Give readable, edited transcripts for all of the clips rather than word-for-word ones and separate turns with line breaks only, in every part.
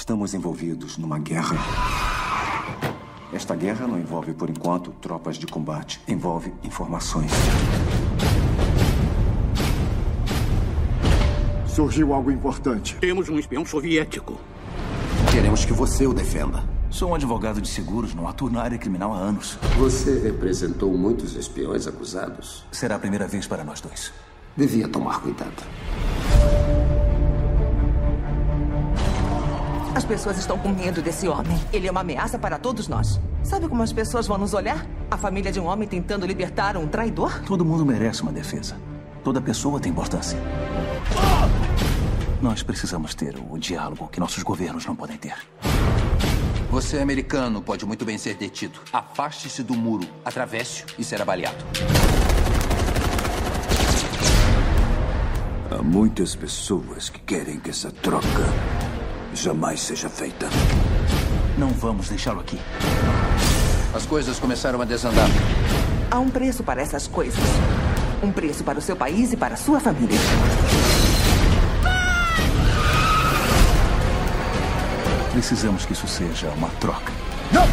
Estamos envolvidos numa guerra. Esta guerra não envolve, por enquanto, tropas de combate. Envolve informações.
Surgiu algo importante.
Temos um espião soviético.
Queremos que você o defenda.
Sou um advogado de seguros, não atuo na área criminal há anos.
Você representou muitos espiões acusados?
Será a primeira vez para nós dois.
Devia tomar cuidado.
As pessoas estão com medo desse homem. Ele é uma ameaça para todos nós. Sabe como as pessoas vão nos olhar? A família de um homem tentando libertar um traidor?
Todo mundo merece uma defesa. Toda pessoa tem importância. Nós precisamos ter o diálogo que nossos governos não podem ter.
Você é americano, pode muito bem ser detido. Afaste-se do muro, atravesse-o e será baleado.
Há muitas pessoas que querem que essa troca jamais seja feita.
Não vamos deixá-lo aqui.
As coisas começaram a desandar.
Há um preço para essas coisas. Um preço para o seu país e para a sua família.
Precisamos que isso seja uma troca.
Não!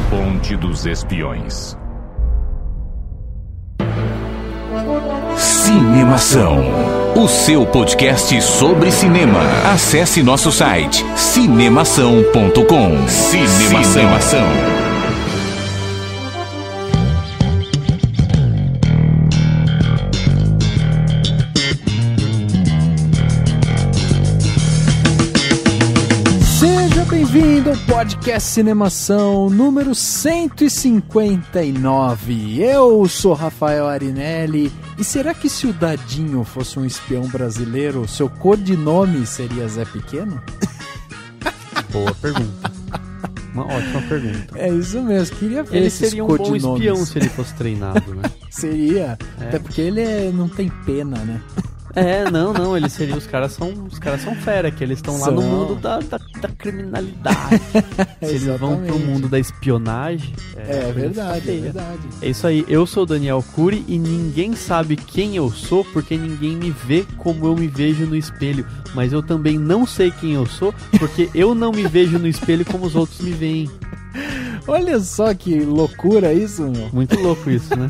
Ponte dos Espiões. Cinemação. O seu podcast sobre cinema. Acesse nosso site cinemação.com. Cinemação.
Bem-vindo ao podcast Cinemação número 159. Eu sou Rafael Arinelli. E será que se o Dadinho fosse um espião brasileiro, seu codinome seria Zé Pequeno?
Boa pergunta. Uma ótima pergunta.
É isso mesmo, queria ver
ele
esses
seria um
codinomes.
bom espião se ele fosse treinado, né?
Seria, até porque ele não tem pena, né?
Não, eles seriam, os caras são fera, que eles estão lá no mundo da criminalidade. Se eles vão pro mundo da espionagem.
É verdade.
É isso aí, eu sou o Daniel Cury e ninguém sabe quem eu sou porque ninguém me vê como eu me vejo no espelho. Mas eu também não sei quem eu sou porque eu não me vejo no espelho como os outros me veem.
Olha só que loucura isso, meu.
Muito louco isso, né?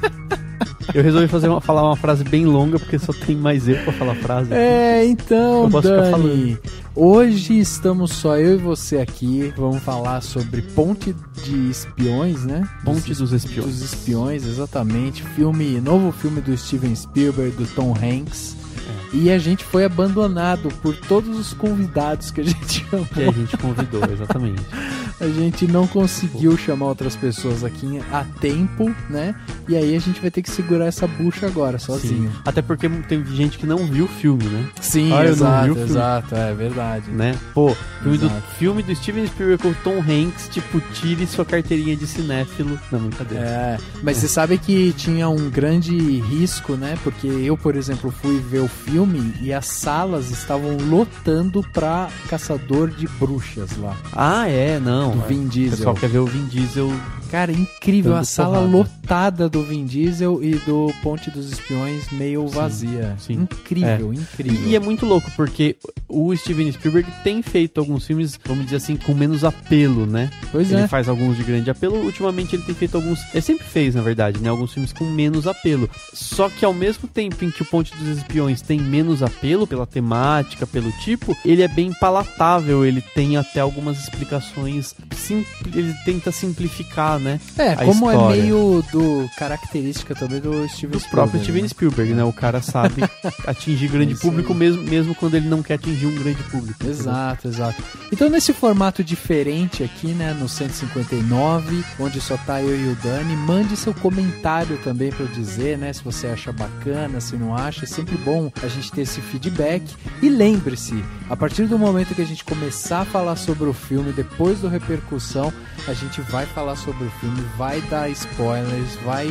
Eu resolvi falar uma frase bem longa, porque só tem mais eu pra falar a frase.
Então, Dani, hoje estamos só eu e você aqui. Vamos falar sobre Ponte de Espiões, né?
Ponte dos Espiões.
Dos Espiões, exatamente. Novo filme do Steven Spielberg, do Tom Hanks. E a gente foi abandonado por todos os convidados que a gente chamou.
Que a gente convidou, exatamente.
A gente não conseguiu chamar outras pessoas aqui a tempo, né? E aí a gente vai ter que segurar essa bucha agora, sozinho.
Sim. Até porque tem gente que não viu o filme, né?
Sim, exato, é verdade.
Né? Pô, filme do Steven Spielberg com Tom Hanks, tipo, tire sua carteirinha de cinéfilo. Não, brincadeira.
Mas você sabe que tinha um grande risco, né? Porque eu, por exemplo, fui ver o filme e as salas estavam lotando pra Caçador de Bruxas lá.
Não.
Do Vin Diesel.
O pessoal quer ver o Vin Diesel.
Cara, incrível, a sala lotada do Vin Diesel e do Ponte dos Espiões meio vazia.
Sim.
Incrível.
E é muito louco, porque o Steven Spielberg tem feito alguns filmes, vamos dizer assim, com menos apelo, né? Ele faz alguns de grande apelo, ultimamente ele tem feito alguns, ele sempre fez, na verdade, né? Alguns filmes com menos apelo. Só que ao mesmo tempo em que o Ponte dos Espiões tem menos apelo, pela temática, pelo tipo, ele é bem palatável, ele tem até algumas explicações, ele tenta simplificar, né?
Como
história.
É meio do característica também do Steven Spielberg.
O próprio Steven Spielberg, né? O cara sabe atingir grande público mesmo quando ele não quer atingir um grande público.
Exato. Então nesse formato diferente aqui, né? No 159, onde só tá eu e o Dani, mande seu comentário também pra eu dizer, né? Se você acha bacana, se não acha. É sempre bom a gente ter esse feedback. E lembre-se, a partir do momento que a gente começar a falar sobre o filme, depois do Repercussão, a gente vai falar sobre o filme, vai dar spoilers, vai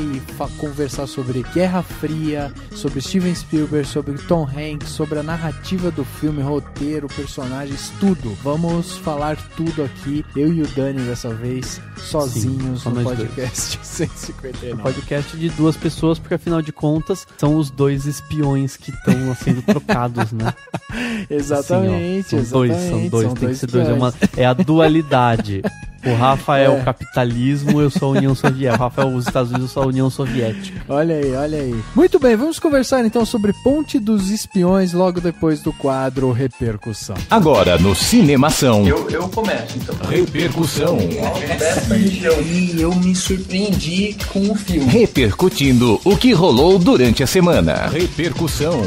conversar sobre Guerra Fria, sobre Steven Spielberg, sobre Tom Hanks, sobre a narrativa do filme, roteiro, personagens, tudo. Vamos falar tudo aqui, eu e o Dani dessa vez, sozinhos. Sim, no podcast 159.
Um podcast de duas pessoas, porque afinal de contas são os dois espiões que estão sendo trocados, né?
Exatamente.
São dois, tem que ser dois. É a dualidade. O Rafa é o capitalismo, eu sou a União Soviética. O Rafa é os Estados Unidos, eu sou a União Soviética.
Olha aí. Muito bem, vamos conversar então sobre Ponte dos Espiões logo depois do quadro Repercussão.
Agora no Cinemação.
Eu começo então.
Repercussão.
E eu me surpreendi com o filme.
Repercutindo o que rolou durante a semana. Repercussão.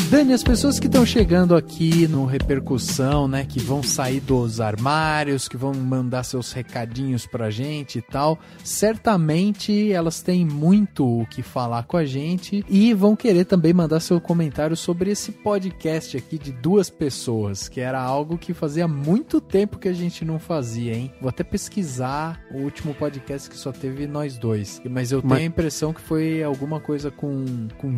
Dani, as pessoas que estão chegando aqui no Repercussão, né, que vão sair dos armários, que vão mandar seus recadinhos pra gente e tal, certamente elas têm muito o que falar com a gente e vão querer também mandar seu comentário sobre esse podcast aqui de duas pessoas, que era algo que fazia muito tempo que a gente não fazia, hein? Vou até pesquisar o último podcast que só teve nós dois, mas eu tenho a impressão que foi alguma coisa com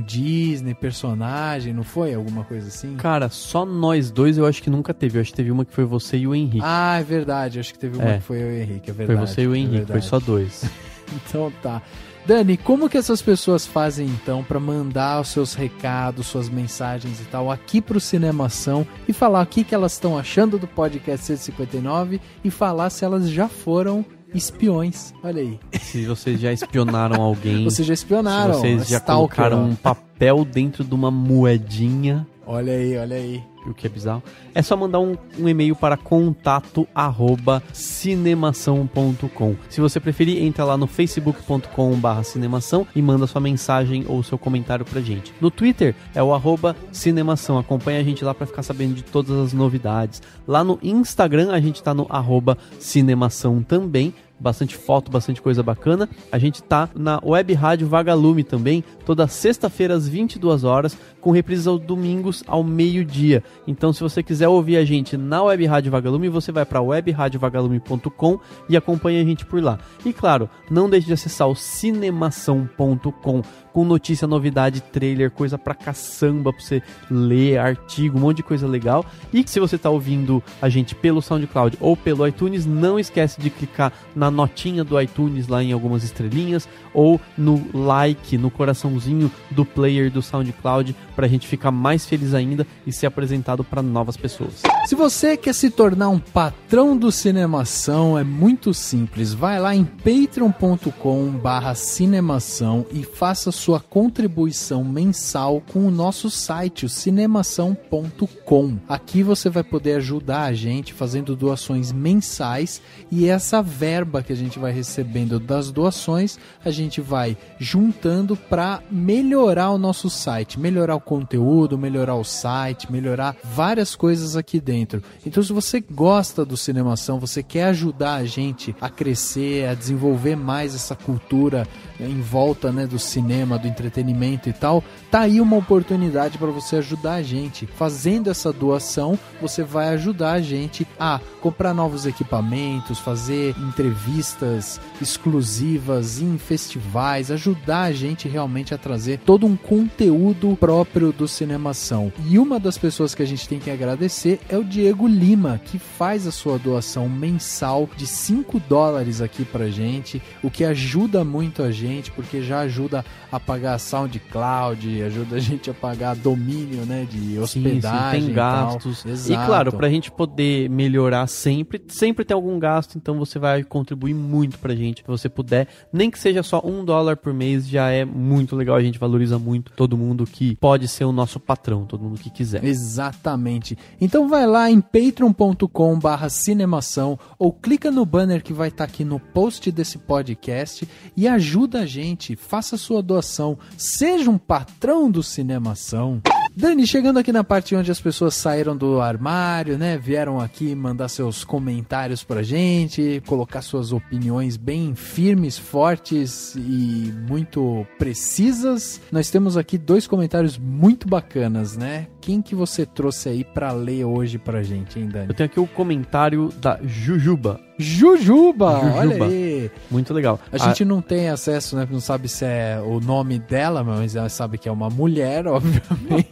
Disney, personagem, não foi? Alguma coisa assim?
Cara, só nós dois eu acho que nunca teve. Eu acho que teve uma que foi você e o Henrique.
Ah, é verdade. Eu acho que teve uma que foi eu e o Henrique, é verdade.
Foi você e o Henrique, foi só dois.
Então tá. Dani, como que essas pessoas fazem então pra mandar os seus recados, suas mensagens e tal aqui pro Cinemação e falar o que elas estão achando do podcast 159 e falar se elas já foram espiões? Olha aí.
Se vocês já espionaram alguém.
Vocês já espionaram.
Se vocês já colocaram um papel dentro de uma moedinha.
Olha aí.
O que é bizarro. É só mandar um e-mail para contato@cinemação.com. Se você preferir, entra lá no facebook.com/cinemação e manda sua mensagem ou seu comentário pra gente. No Twitter é o @cinemação. Acompanha a gente lá pra ficar sabendo de todas as novidades. Lá no Instagram a gente tá no @cinemação também. Bastante foto, bastante coisa bacana. A gente tá na Web Rádio Vagalume também, toda sexta-feira às 22 horas, com reprises aos domingos ao meio-dia. Então, se você quiser ouvir a gente na Web Rádio Vagalume, você vai para webradiovagalume.com e acompanha a gente por lá. E claro, não deixe de acessar o cinemação.com, com notícia, novidade, trailer, coisa pra caçamba pra você ler, artigo, um monte de coisa legal. E se você tá ouvindo a gente pelo SoundCloud ou pelo iTunes, não esquece de clicar na notinha do iTunes lá em algumas estrelinhas ou no like, no coraçãozinho do player do SoundCloud, pra gente ficar mais feliz ainda e ser apresentado para novas pessoas.
Se você quer se tornar um patrão do Cinemação, é muito simples. Vai lá em patreon.com/cinemação e faça sua contribuição mensal com o nosso site, o cinemação.com. Aqui você vai poder ajudar a gente fazendo doações mensais e essa verba que a gente vai recebendo das doações, a gente vai juntando para melhorar o nosso site, melhorar o conteúdo, melhorar o site, melhorar várias coisas aqui dentro. Então, se você gosta do Cinemação, você quer ajudar a gente a crescer, a desenvolver mais essa cultura em volta, né, do cinema, do entretenimento e tal, tá aí uma oportunidade para você ajudar a gente. Fazendo essa doação, você vai ajudar a gente a comprar novos equipamentos, fazer entrevistas exclusivas em festivais, ajudar a gente realmente a trazer todo um conteúdo próprio do Cinemação. E uma das pessoas que a gente tem que agradecer é o Diego Lima, que faz a sua doação mensal de $5 aqui pra gente, o que ajuda muito a gente, porque já ajuda a pagar SoundCloud, ajuda a gente a pagar domínio, né, de hospedagem.
Sim, tem gastos. E claro, pra gente poder melhorar sempre tem algum gasto, então você vai contribuir muito pra gente, se você puder, nem que seja só $1 por mês, já é muito legal, a gente valoriza muito todo mundo que pode ser o nosso patrão, todo mundo que quiser.
Exatamente. Então vai lá em patreon.com/cinemação ou clica no banner que vai estar aqui no post desse podcast e ajuda a gente, faça sua doação, seja um patrão do Cinemação. Dani, chegando aqui na parte onde as pessoas saíram do armário, né? Vieram aqui mandar seus comentários pra gente, colocar suas opiniões bem firmes, fortes e muito precisas. Nós temos aqui 2 comentários muito bacanas, né? Quem que você trouxe aí pra ler hoje pra gente, hein, Dani?
Eu tenho aqui o comentário da Jujuba.
Jujuba, olha aí.
Muito legal.
A gente não tem acesso, né? Não sabe se é o nome dela, mas ela sabe que é uma mulher, obviamente.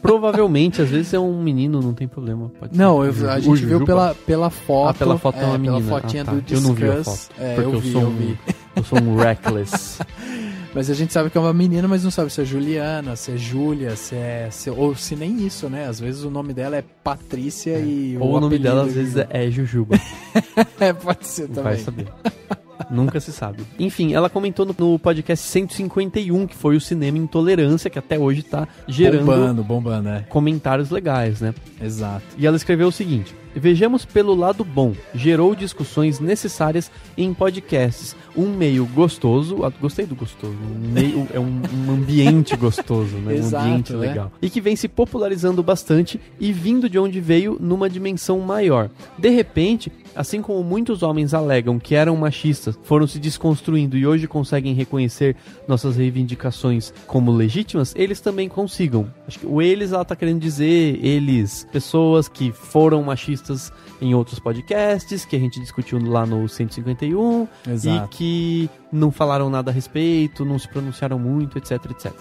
Provavelmente. Às vezes é um menino, não tem problema. Pode
não, a gente viu pela foto.
Pela foto é uma menina.
Pela fotinha do Discuss.
Eu não vi a foto. Porque eu sou um reckless.
Mas a gente sabe que é uma menina, mas não sabe se é Juliana, se é Júlia, ou se nem isso, né? Às vezes o nome dela é Patrícia e
ou o nome dela às vezes é Jujuba.
Pode ser também.
Vai saber. Nunca se sabe. Enfim, ela comentou no podcast 151, que foi o Cinema Intolerância, que até hoje tá gerando
bombando, né?
Comentários legais, né?
Exato.
E ela escreveu o seguinte: vejamos pelo lado bom, gerou discussões necessárias em podcasts, um meio gostoso, gostei do gostoso, é um ambiente gostoso, né?
Exato,
um ambiente legal. E que vem se popularizando bastante e vindo de onde veio numa dimensão maior. De repente, assim como muitos homens alegam que eram machistas, foram se desconstruindo e hoje conseguem reconhecer nossas reivindicações como legítimas, eles também consigam. Acho que o eles, ela tá querendo dizer eles, pessoas que foram machistas em outros podcasts, que a gente discutiu lá no 151,
exato,
e que não falaram nada a respeito, não se pronunciaram muito, etc, etc.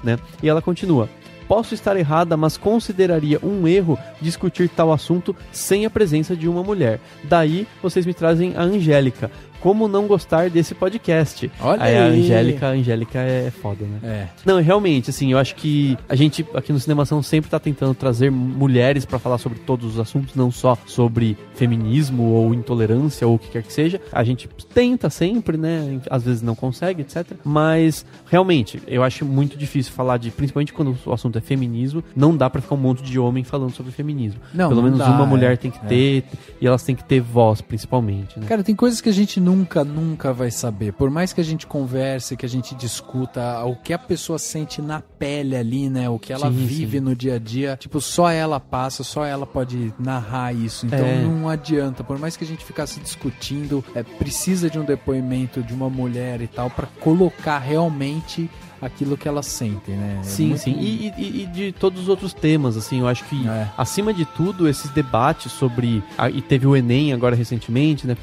Né? E ela continua: posso estar errada, mas consideraria um erro discutir tal assunto sem a presença de uma mulher. Daí, vocês me trazem a Angélica. Como não gostar desse podcast?
Olha
aí.
A
Angélica é foda, né?
É.
Não, realmente, assim, eu acho que a gente aqui no Cinemação sempre tá tentando trazer mulheres pra falar sobre todos os assuntos, não só sobre feminismo ou intolerância ou o que quer que seja. A gente tenta sempre, né? Às vezes não consegue, etc. Mas, realmente, eu acho muito difícil falar principalmente quando o assunto é feminismo, não dá pra ficar um monte de homem falando sobre feminismo.
Não,
pelo
não
menos
dá,
uma mulher tem que ter, e elas têm que ter voz, principalmente, né?
Cara, tem coisas que a gente nunca vai saber. Por mais que a gente converse, que a gente discuta o que a pessoa sente na pele ali, né? O que ela vive no dia a dia. Tipo, só ela passa, só ela pode narrar isso. Então não adianta. Por mais que a gente ficasse discutindo, precisa de um depoimento de uma mulher e tal pra colocar realmente aquilo que elas sentem, né?
Sim. E de todos os outros temas, assim, eu acho que, acima de tudo, esses debates sobre... E teve o Enem agora recentemente, né?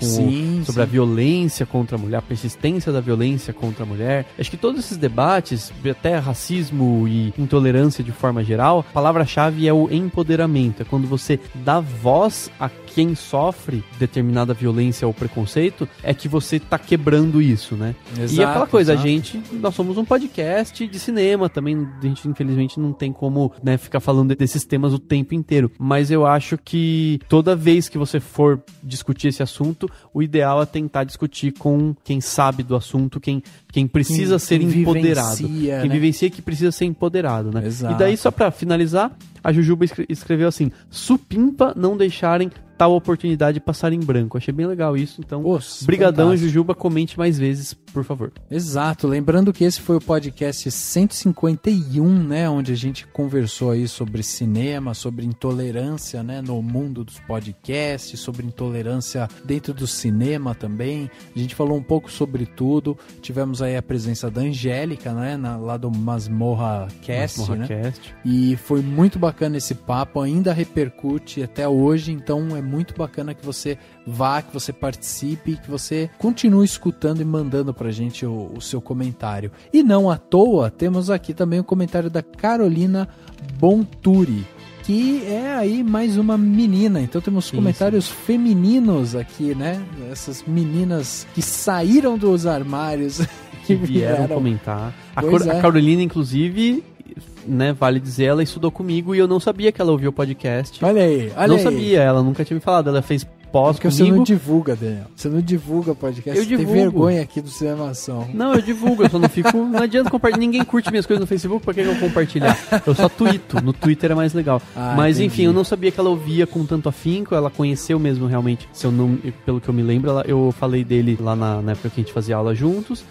Sobre a violência contra a mulher, a persistência da violência contra a mulher. Acho que todos esses debates, até racismo e intolerância de forma geral, a palavra-chave é o empoderamento. É quando você dá voz a quem sofre determinada violência ou preconceito, é que você tá quebrando isso, né?
Exato,
e aquela coisa,
exato.
Nós somos um podcast de cinema também, a gente infelizmente não tem como, né, ficar falando desses temas o tempo inteiro, mas eu acho que toda vez que você for discutir esse assunto, o ideal é tentar discutir com quem sabe do assunto, quem precisa ser empoderado, quem vivencia, que precisa ser empoderado, né?
Exato.
E daí, só pra finalizar, a Jujuba escreveu assim: supimpa não deixarem tal oportunidade passar em branco. Achei bem legal isso, então brigadão, fantástico. Jujuba, comente mais vezes, por favor.
Exato, lembrando que esse foi o podcast 151, né, onde a gente conversou aí sobre cinema, sobre intolerância, né, no mundo dos podcasts, sobre intolerância dentro do cinema também. A gente falou um pouco sobre tudo, tivemos aí a presença da Angélica, né, lá do Masmorra Cast, né? E foi muito bacana esse papo, ainda repercute até hoje, então é muito bacana que você vá, que você participe, que você continue escutando e mandando pra gente o seu comentário. E não à toa, temos aqui também o comentário da Carolina Bonturi, que é aí mais uma menina. Então temos comentários femininos aqui, né? Essas meninas que saíram dos armários
que vieram comentar. A Carolina, inclusive, né, vale dizer, ela estudou comigo e eu não sabia que ela ouvia o podcast.
Olha aí.
Não sabia, ela nunca tinha me falado. Ela fez pós
Porque
comigo.
você não divulga, Daniel. Você não divulga podcast.
Eu
Você tem
divulgo.
vergonha aqui do Cinemação.
Não, eu divulgo, eu só não fico... Não adianta compartilhar, ninguém curte minhas coisas no Facebook, pra que eu vou compartilhar? Eu só tweeto, no Twitter é mais legal. Mas
entendi.
enfim, eu não sabia que ela ouvia com tanto afinco, ela conheceu mesmo realmente, se eu não, pelo que eu me lembro, eu falei dele lá na época que a gente fazia aula juntos,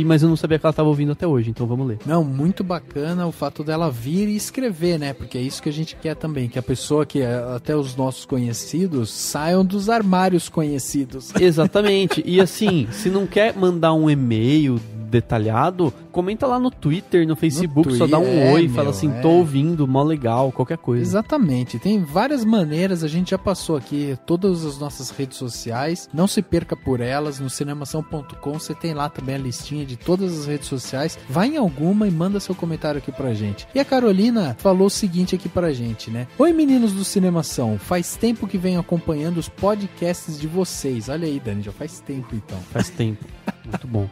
mas eu não sabia que ela estava ouvindo até hoje, então vamos ler.
Não, muito bacana o fato dela vir e escrever, né? Porque é isso que a gente quer também, que a pessoa que até os nossos conhecidos saiam dos armários conhecidos.
Exatamente. E assim, se não quer mandar um e-mail detalhado, comenta lá no Twitter, no Facebook, só dá um oi, fala assim, tô ouvindo, mó legal, qualquer coisa.
Exatamente, tem várias maneiras, a gente já passou aqui todas as nossas redes sociais, não se perca por elas, no cinemação.com você tem lá também a listinha de todas as redes sociais, vai em alguma e manda seu comentário aqui pra gente. E a Carolina falou o seguinte aqui pra gente, né? Oi meninos do Cinemação, faz tempo que venho acompanhando os podcasts de vocês, olha aí Dani, já faz tempo então.
Faz tempo, muito bom.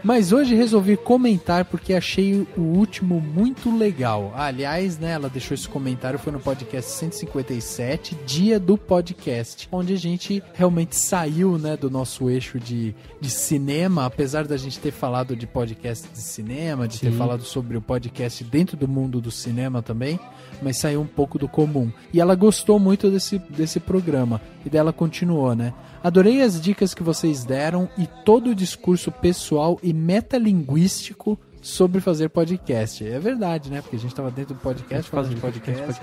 Mas hoje resolvi comentar porque achei o último muito legal. Aliás, né, ela deixou esse comentário, foi no podcast 157, dia do podcast, onde a gente realmente saiu, né, do nosso eixo de cinema, apesar da gente ter falado de podcast de cinema, de ter falado sobre o podcast dentro do mundo do cinema também, mas saiu um pouco do comum. E ela gostou muito desse programa, e dela continuou, né? Adorei as dicas que vocês deram e todo o discurso pessoal e metalinguístico sobre fazer podcast. É verdade, né? Porque a gente estava dentro do podcast falando de podcast.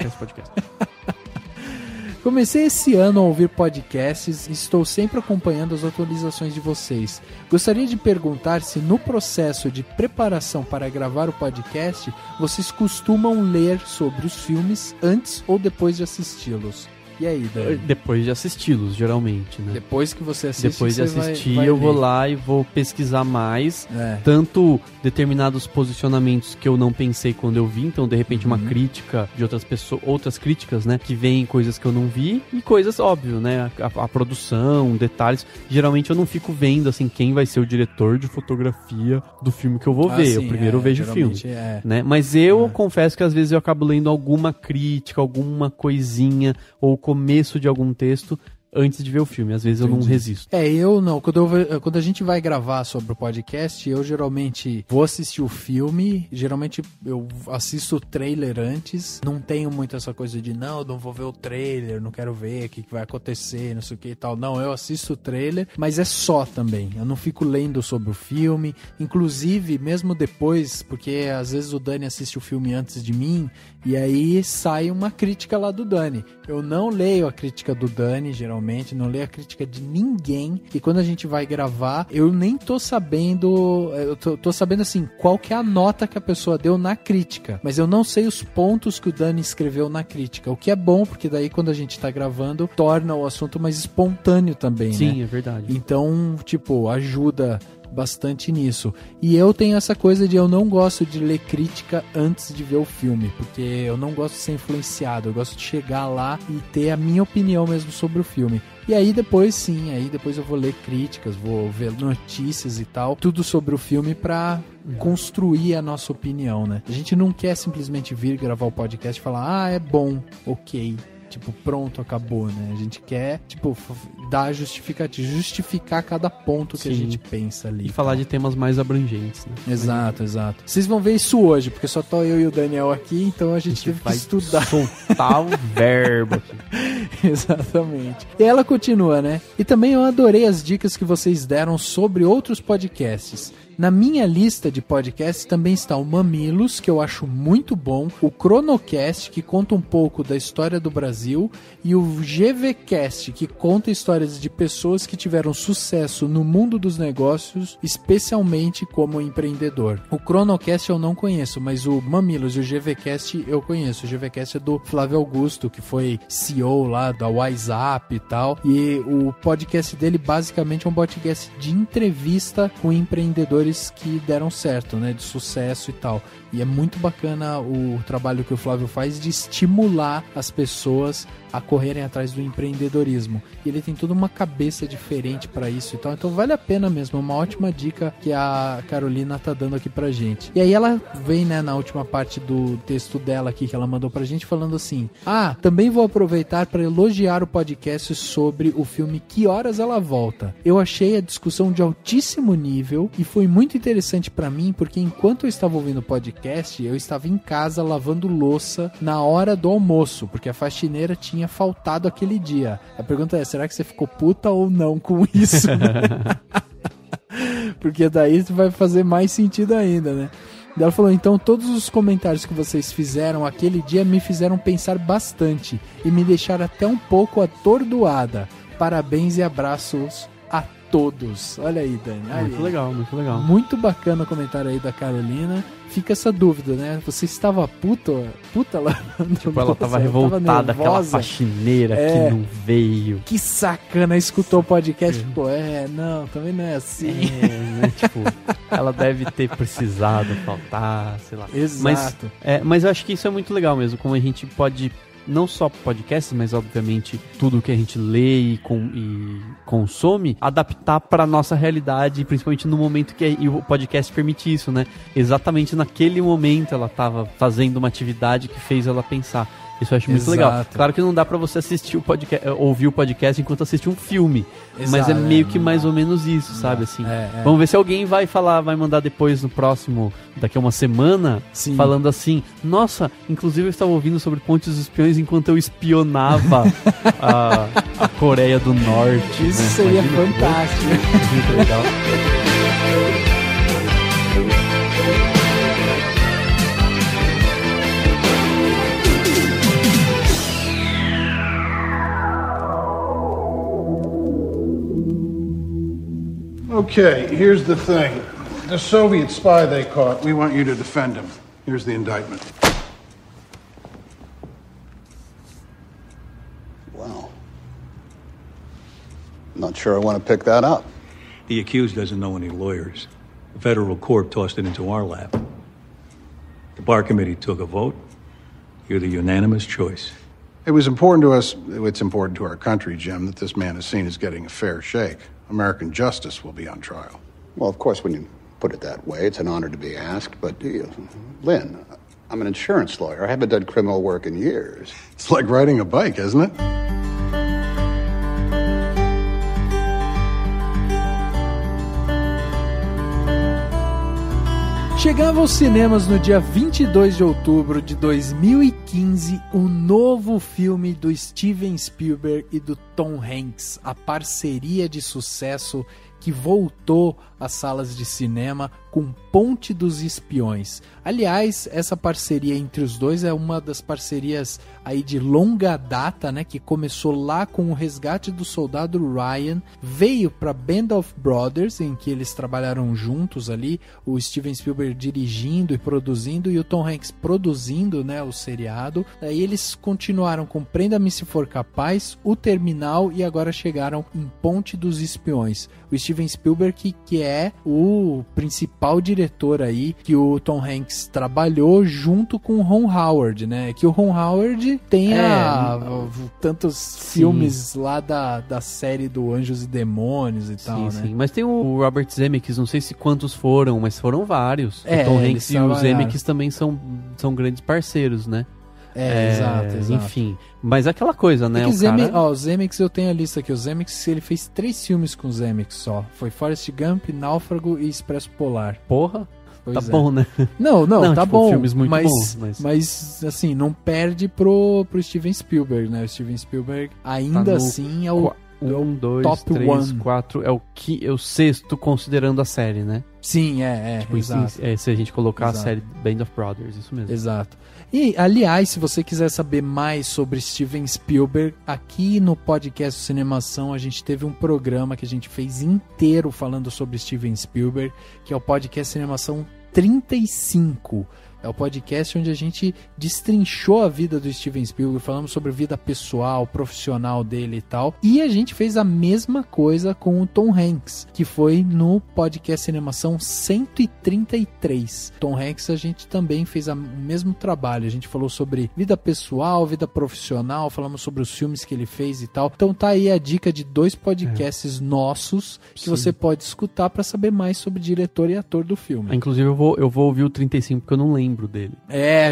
Comecei esse ano a ouvir podcasts e estou sempre acompanhando as atualizações de vocês. Gostaria de perguntar se no processo de preparação para gravar o podcast, vocês costumam ler sobre os filmes antes ou depois de assisti-los. E aí, Dani?
Depois de assisti-los, geralmente, né?
Depois que você assiste,
depois de assistir, eu vou lá e vou pesquisar mais, tanto determinados posicionamentos que eu não pensei quando eu vi, então de repente uma crítica de outras pessoas, outras críticas, né, que veem coisas que eu não vi, e coisas, óbvio, né, a produção, detalhes. Geralmente eu não fico vendo, assim, quem vai ser o diretor de fotografia do filme que eu vou ver. Sim, eu primeiro vejo o filme, né? Mas eu confesso que às vezes eu acabo lendo alguma crítica, alguma coisinha, ou começo de algum texto antes de ver o filme. Às vezes eu não resisto. Eu não. Quando a gente vai gravar sobre o podcast, eu geralmente vou assistir o filme. Geralmente eu assisto o trailer antes. Não tenho muito essa coisa de não vou ver o trailer, não quero ver o que vai acontecer, não sei o que e tal. Não, eu assisto o trailer, mas é só também. Eu não fico lendo sobre o filme. Inclusive, mesmo depois, porque às vezes o Dani assiste o filme antes de mim, e aí sai uma crítica lá do Dani. Eu não leio a crítica do Dani, geralmente, não leio a crítica de ninguém, e quando a gente vai gravar, eu nem tô sabendo, eu tô sabendo assim, qual que é a nota que a pessoa deu na crítica, mas eu não sei os pontos que o Dani escreveu na crítica, o que é bom, porque daí quando a gente tá gravando, torna o assunto mais espontâneo também, né? Sim, é verdade.
Então, tipo, ajuda bastante nisso. E eu tenho essa coisa de eu não gosto de ler crítica antes de ver o filme, porque eu não gosto de ser influenciado, eu gosto de chegar lá e ter a minha opinião mesmo sobre o filme. E aí depois eu vou ler críticas, vou ver notícias e tal, tudo sobre o filme pra construir a nossa opinião, né? A gente não quer simplesmente vir gravar o podcast e falar, é bom, ok. Tipo, pronto, acabou, né? A gente quer, tipo, dar justificar cada ponto que a gente pensa ali.
E falar de temas mais abrangentes, né?
Exato. Vocês vão ver isso hoje, porque só tô eu e o Daniel aqui, então a gente teve que estudar.
Soltar o verbo aqui.
Exatamente. E ela continua, né? E também eu adorei as dicas que vocês deram sobre outros podcasts. Na minha lista de podcasts também está o Mamilos, que eu acho muito bom, o Cronocast, que conta um pouco da história do Brasil, e o GVCast, que conta histórias de pessoas que tiveram sucesso no mundo dos negócios, especialmente como empreendedor. O Cronocast eu não conheço, mas o Mamilos e o GVCast eu conheço. O GVCast é do Flávio Augusto, que foi CEO lá da WhatsApp e tal, e o podcast dele basicamente é um podcast de entrevista com empreendedores diretores que deram certo, né, de sucesso e tal. E é muito bacana o trabalho que o Flávio faz de estimular as pessoas a correrem atrás do empreendedorismo. E ele tem toda uma cabeça diferente para isso e tal. Então vale a pena mesmo, é uma ótima dica que a Carolina tá dando aqui pra gente. E aí ela vem, né, na última parte do texto dela aqui que ela mandou pra gente falando assim: também vou aproveitar para elogiar o podcast sobre o filme Que Horas Ela Volta. Eu achei a discussão de altíssimo nível e foi muito interessante pra mim, porque enquanto eu estava ouvindo o podcast, eu estava em casa lavando louça na hora do almoço, porque a faxineira tinha faltado aquele dia. A pergunta é, será que você ficou puta ou não com isso? Porque daí vai fazer mais sentido ainda, né? Ela falou, então todos os comentários que vocês fizeram aquele dia me fizeram pensar bastante e me deixaram até um pouco atordoada. Parabéns e abraços a todos. Olha aí, Dani.
Muito legal, muito legal.
Muito bacana o comentário aí da Carolina. Fica essa dúvida, né? Você estava puta lá?
Tipo, ela tava revoltada, aquela faxineira que não veio.
Que sacana, escutou o podcast. Pô, não, também não é assim.
Né? Tipo, ela deve ter precisado faltar, sei lá.
Exato.
Mas eu acho que isso é muito legal mesmo, como a gente pode, não só podcasts, mas obviamente tudo que a gente lê e consome, adaptar para nossa realidade, principalmente no momento que o podcast permite isso, né? Exatamente naquele momento ela estava fazendo uma atividade que fez ela pensar. Isso eu acho muito legal. Claro que não dá pra você assistir o podcast, ouvir o podcast enquanto assiste um filme. Mas é meio que mais ou menos isso, sabe? Assim. Vamos ver se alguém vai mandar depois no próximo, daqui a uma semana, falando assim: nossa, inclusive eu estava ouvindo sobre Ponte dos Espiões enquanto eu espionava a Coreia do Norte.
Isso seria fantástico.
Muito legal.
Okay, here's the thing. The Soviet spy they caught, we want you to defend him. Here's the indictment.
Wow. Not sure I want to pick that up.
The accused doesn't know any lawyers. The federal court tossed it into our lap. The bar committee took a vote. You're the unanimous choice.
It was important to us, it's important to our country, Jim, that this man is seen as getting a fair shake. American justice will be on trial.
Well, of course, when you put it that way, it's an honor to be asked. But, Lynn, I'm an insurance lawyer. I haven't done criminal work in years.
It's like riding a bike, isn't it?
Chegava aos cinemas no dia 22 de outubro de 2015 um novo filme do Steven Spielberg e do Tom Hanks, a parceria de sucesso que voltou às salas de cinema com Ponte dos Espiões. Aliás, essa parceria entre os dois é uma das parcerias aí de longa data, né, que começou lá com o Resgate do Soldado Ryan, veio para Band of Brothers, em que eles trabalharam juntos ali, o Steven Spielberg dirigindo e produzindo e o Tom Hanks produzindo, né, o seriado. Aí eles continuaram com Prenda-me se for capaz, O Terminal e agora chegaram em Ponte dos Espiões. O Steven Spielberg que é o principal diretor aí que o Tom Hanks trabalhou junto com o Ron Howard, né? Que o Ron Howard tem tantos filmes lá da série do Anjos e Demônios e tal, né? Sim,
mas tem o Robert Zemeckis, não sei se quantos foram, mas foram vários. O Tom Hanks e o Zemeckis também são grandes parceiros, né?
Exato.
Enfim, mas é aquela coisa, né?
O Zemeckis, eu tenho a lista aqui. O Zemeckis, ele fez 3 filmes com o Zemeckis só. Foi Forrest Gump, Náufrago e Expresso Polar.
Porra! Tá bom, né?
Não, tá
tipo,
bom.
Filmes muito bons,
mas, assim, não perde pro Steven Spielberg, né? O Steven Spielberg ainda
tá
assim é o
1, 2,
top
3,
1.
4, é o 6º considerando a série, né?
Sim,
tipo,
exato.
Se a gente colocar a série Band of Brothers, isso mesmo.
Exato. E, aliás, se você quiser saber mais sobre Steven Spielberg, aqui no podcast Cinemação a gente teve um programa que a gente fez inteiro falando sobre Steven Spielberg, que é o podcast Cinemação 35, é o podcast onde a gente destrinchou a vida do Steven Spielberg, falamos sobre vida pessoal, profissional dele e tal. E a gente fez a mesma coisa com o Tom Hanks, que foi no podcast Cinemação 133. Tom Hanks, a gente também fez o mesmo trabalho. A gente falou sobre vida pessoal, vida profissional, falamos sobre os filmes que ele fez e tal. Então tá aí a dica de 2 podcasts nossos que você pode escutar para saber mais sobre diretor e ator do filme.
Inclusive eu vou ouvir o 35 porque eu não lembro dele.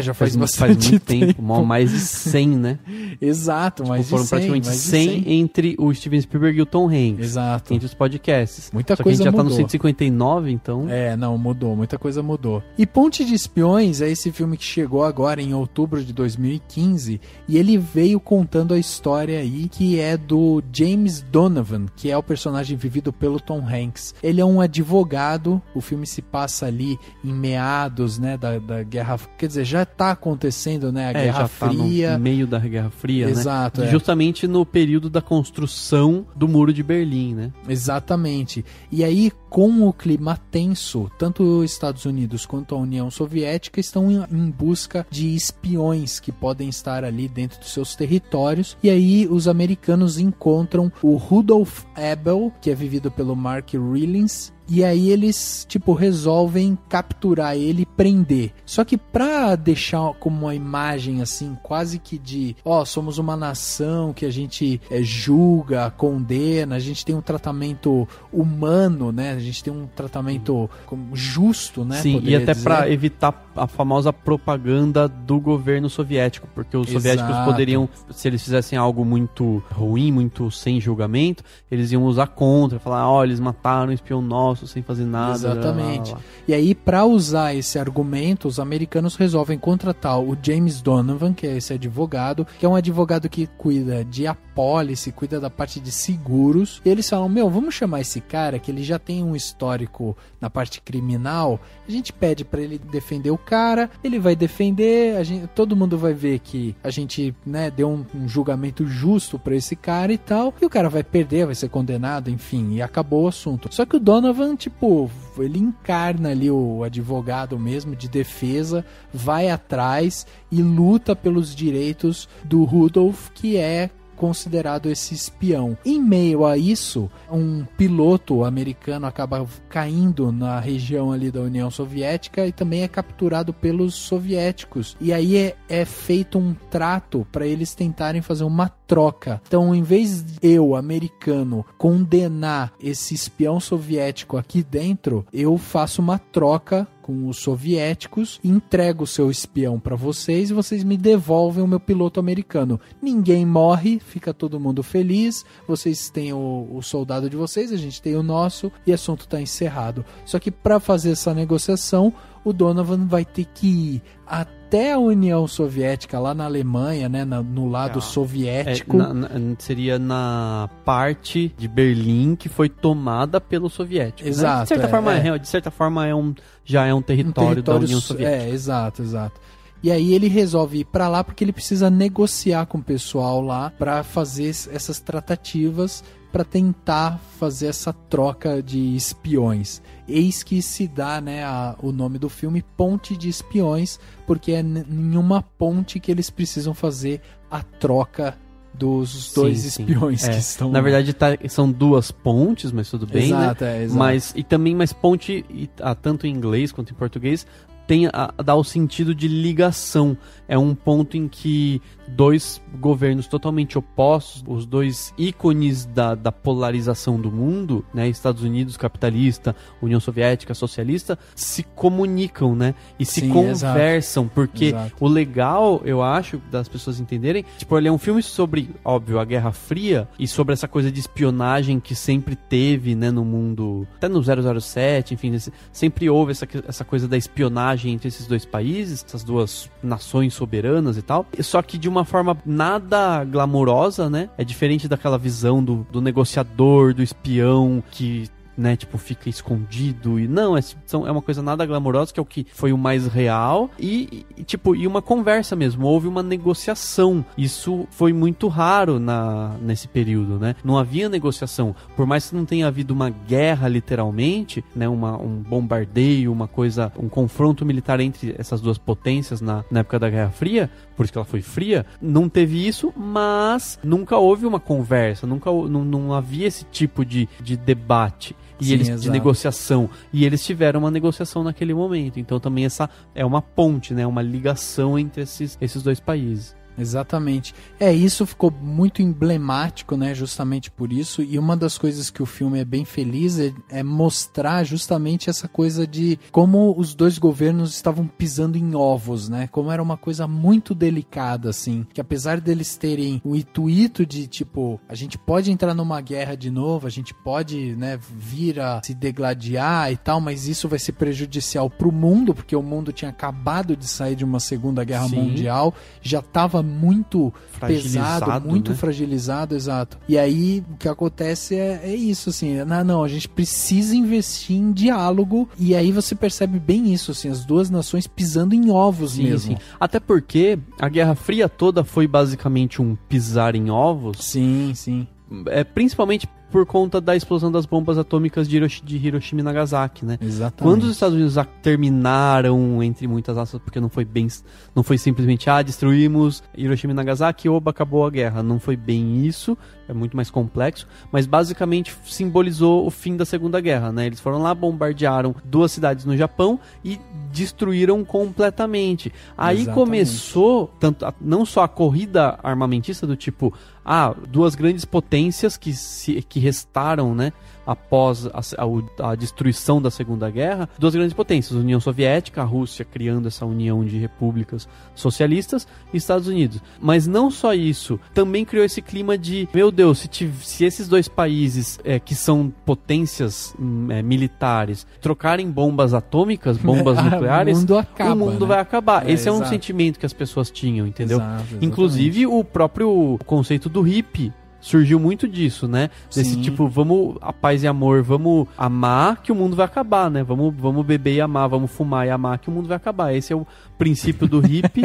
Já faz bastante
muito tempo. Mais de 100, né?
Exato, mais de 100.
Foram praticamente 100 entre o Steven Spielberg e o Tom Hanks.
Exato.
Entre os podcasts.
Muita coisa
que a gente já
mudou.
Tá no 159, então...
Não, mudou. Muita coisa mudou. E Ponte de Espiões é esse filme que chegou agora em outubro de 2015 e ele veio contando a história aí que é do James Donovan, que é o personagem vivido pelo Tom Hanks. Ele é um advogado, o filme se passa ali em meados, né, da Guerra... Quer dizer, já tá acontecendo, né, a Guerra Fria.
Tá no meio da Guerra Fria,
exato,
né? Justamente no período da construção do Muro de Berlim, né?
Exatamente. E aí, com o clima tenso, tanto os Estados Unidos quanto a União Soviética estão em busca de espiões que podem estar ali dentro dos seus territórios. E aí, os americanos encontram o Rudolf Abel, que é vivido pelo Mark Rylance. E aí eles, resolvem capturar ele e prender. Só que pra deixar como uma imagem, assim, quase que de... somos uma nação que a gente julga, condena, a gente tem um tratamento humano, né? A gente tem um tratamento justo, né?
Sim, e até pra evitar a famosa propaganda do governo soviético, porque os soviéticos poderiam, se eles fizessem algo muito ruim, muito sem julgamento, eles iam usar contra, falar, eles mataram um espião nosso, sem fazer nada.
Exatamente. Lá. E aí, para usar esse argumento, os americanos resolvem contratar o James Donovan, que é esse advogado, que é um advogado que cuida de apólice, cuida da parte de seguros. E eles falam, vamos chamar esse cara, que ele já tem um histórico na parte criminal, a gente pede para ele defender o cara, ele vai defender, todo mundo vai ver que a gente, né, deu um julgamento justo para esse cara e tal, e o cara vai perder, vai ser condenado, enfim, e acabou o assunto. Só que o Donovan, ele encarna ali o advogado mesmo de defesa, vai atrás e luta pelos direitos do Rudolf, que é considerado esse espião. Em meio a isso, um piloto americano acaba caindo na região ali da União Soviética e também é capturado pelos soviéticos. E aí é feito um trato para eles tentarem fazer uma troca. Então, em vez de eu, americano, condenar esse espião soviético aqui dentro, eu faço uma troca com os soviéticos, entrego o seu espião para vocês e vocês me devolvem o meu piloto americano. Ninguém morre, fica todo mundo feliz, vocês têm o soldado de vocês, a gente tem o nosso e o assunto está encerrado. Só que para fazer essa negociação, o Donovan vai ter que ir até a União Soviética, lá na Alemanha, né, no lado soviético.
Seria na parte de Berlim que foi tomada pelos soviéticos.
Exato.
Né? De certa forma já é um território da União Soviética.
Exato. E aí ele resolve ir pra lá porque ele precisa negociar com o pessoal lá pra fazer essas tratativas, para tentar fazer essa troca de espiões. Eis que se dá, né, o nome do filme Ponte de Espiões, porque é em uma ponte que eles precisam fazer a troca dos dois espiões que estão...
Na verdade, são duas pontes, mas tudo bem,
exato,
né?
Exato.
Mas ponte, tanto em inglês quanto em português, dá o sentido de ligação. É um ponto em que dois governos totalmente opostos, os dois ícones da polarização do mundo, né, Estados Unidos capitalista, União Soviética socialista, se comunicam, né, e se conversam, porque o legal, eu acho, das pessoas entenderem, ele é um filme sobre, óbvio, a Guerra Fria e sobre essa coisa de espionagem que sempre teve, né, no mundo, até no 007, enfim, sempre houve essa coisa da espionagem entre esses dois países, essas duas nações soberanas e tal, só que de uma forma nada glamourosa, né? É diferente daquela visão do negociador, do espião, que né, tipo, fica escondido e não, é uma coisa nada glamourosa, que é o que foi o mais real e uma conversa mesmo, houve uma negociação. Isso foi muito raro nesse período, né? Não havia negociação, por mais que não tenha havido uma guerra literalmente, né, um bombardeio, um confronto militar entre essas duas potências na época da Guerra Fria, por isso que ela foi fria, não teve isso, mas nunca houve uma conversa, não havia esse tipo de debate de negociação, e eles tiveram uma negociação naquele momento, então também essa é uma ponte, né, uma ligação entre esses dois países.
Exatamente. Isso ficou muito emblemático, né, justamente por isso, e uma das coisas que o filme é bem feliz é mostrar justamente essa coisa de como os dois governos estavam pisando em ovos, né, como era uma coisa muito delicada, assim, que apesar deles terem o intuito de, tipo, a gente pode entrar numa guerra de novo, a gente pode, né, vir a se degladiar e tal, mas isso vai ser prejudicial pro mundo, porque o mundo tinha acabado de sair de uma Segunda Guerra Mundial, já estava muito pesado, muito, né, fragilizado, exato. E aí o que acontece é isso, assim, não, a gente precisa investir em diálogo, e aí você percebe bem isso, assim, as duas nações pisando em ovos mesmo. Sim.
Até porque a Guerra Fria toda foi basicamente um pisar em ovos.
Sim.
Principalmente por conta da explosão das bombas atômicas de Hiroshima e Nagasaki, né?
Exatamente.
Quando os Estados Unidos terminaram, entre muitas aspas, porque não foi simplesmente, destruímos Hiroshima e Nagasaki, acabou a guerra. Não foi bem isso, é muito mais complexo, mas basicamente simbolizou o fim da Segunda Guerra, né? Eles foram lá, bombardearam 2 cidades no Japão e destruíram completamente. Aí começou não só a corrida armamentista do tipo, 2 grandes potências que restaram, né, após a destruição da Segunda Guerra, 2 grandes potências, a União Soviética, a Rússia criando essa união de repúblicas socialistas, e Estados Unidos. Mas não só isso, também criou esse clima de, meu Deus, se esses 2 países que são potências militares trocarem bombas atômicas, bombas nucleares, o mundo vai acabar. Esse é um sentimento que as pessoas tinham, entendeu? Inclusive o próprio conceito do hippie surgiu muito disso, né? Desse tipo, vamos a paz e amor, vamos amar que o mundo vai acabar, né? Vamos beber e amar, vamos fumar e amar que o mundo vai acabar. Esse é o princípio do hippie,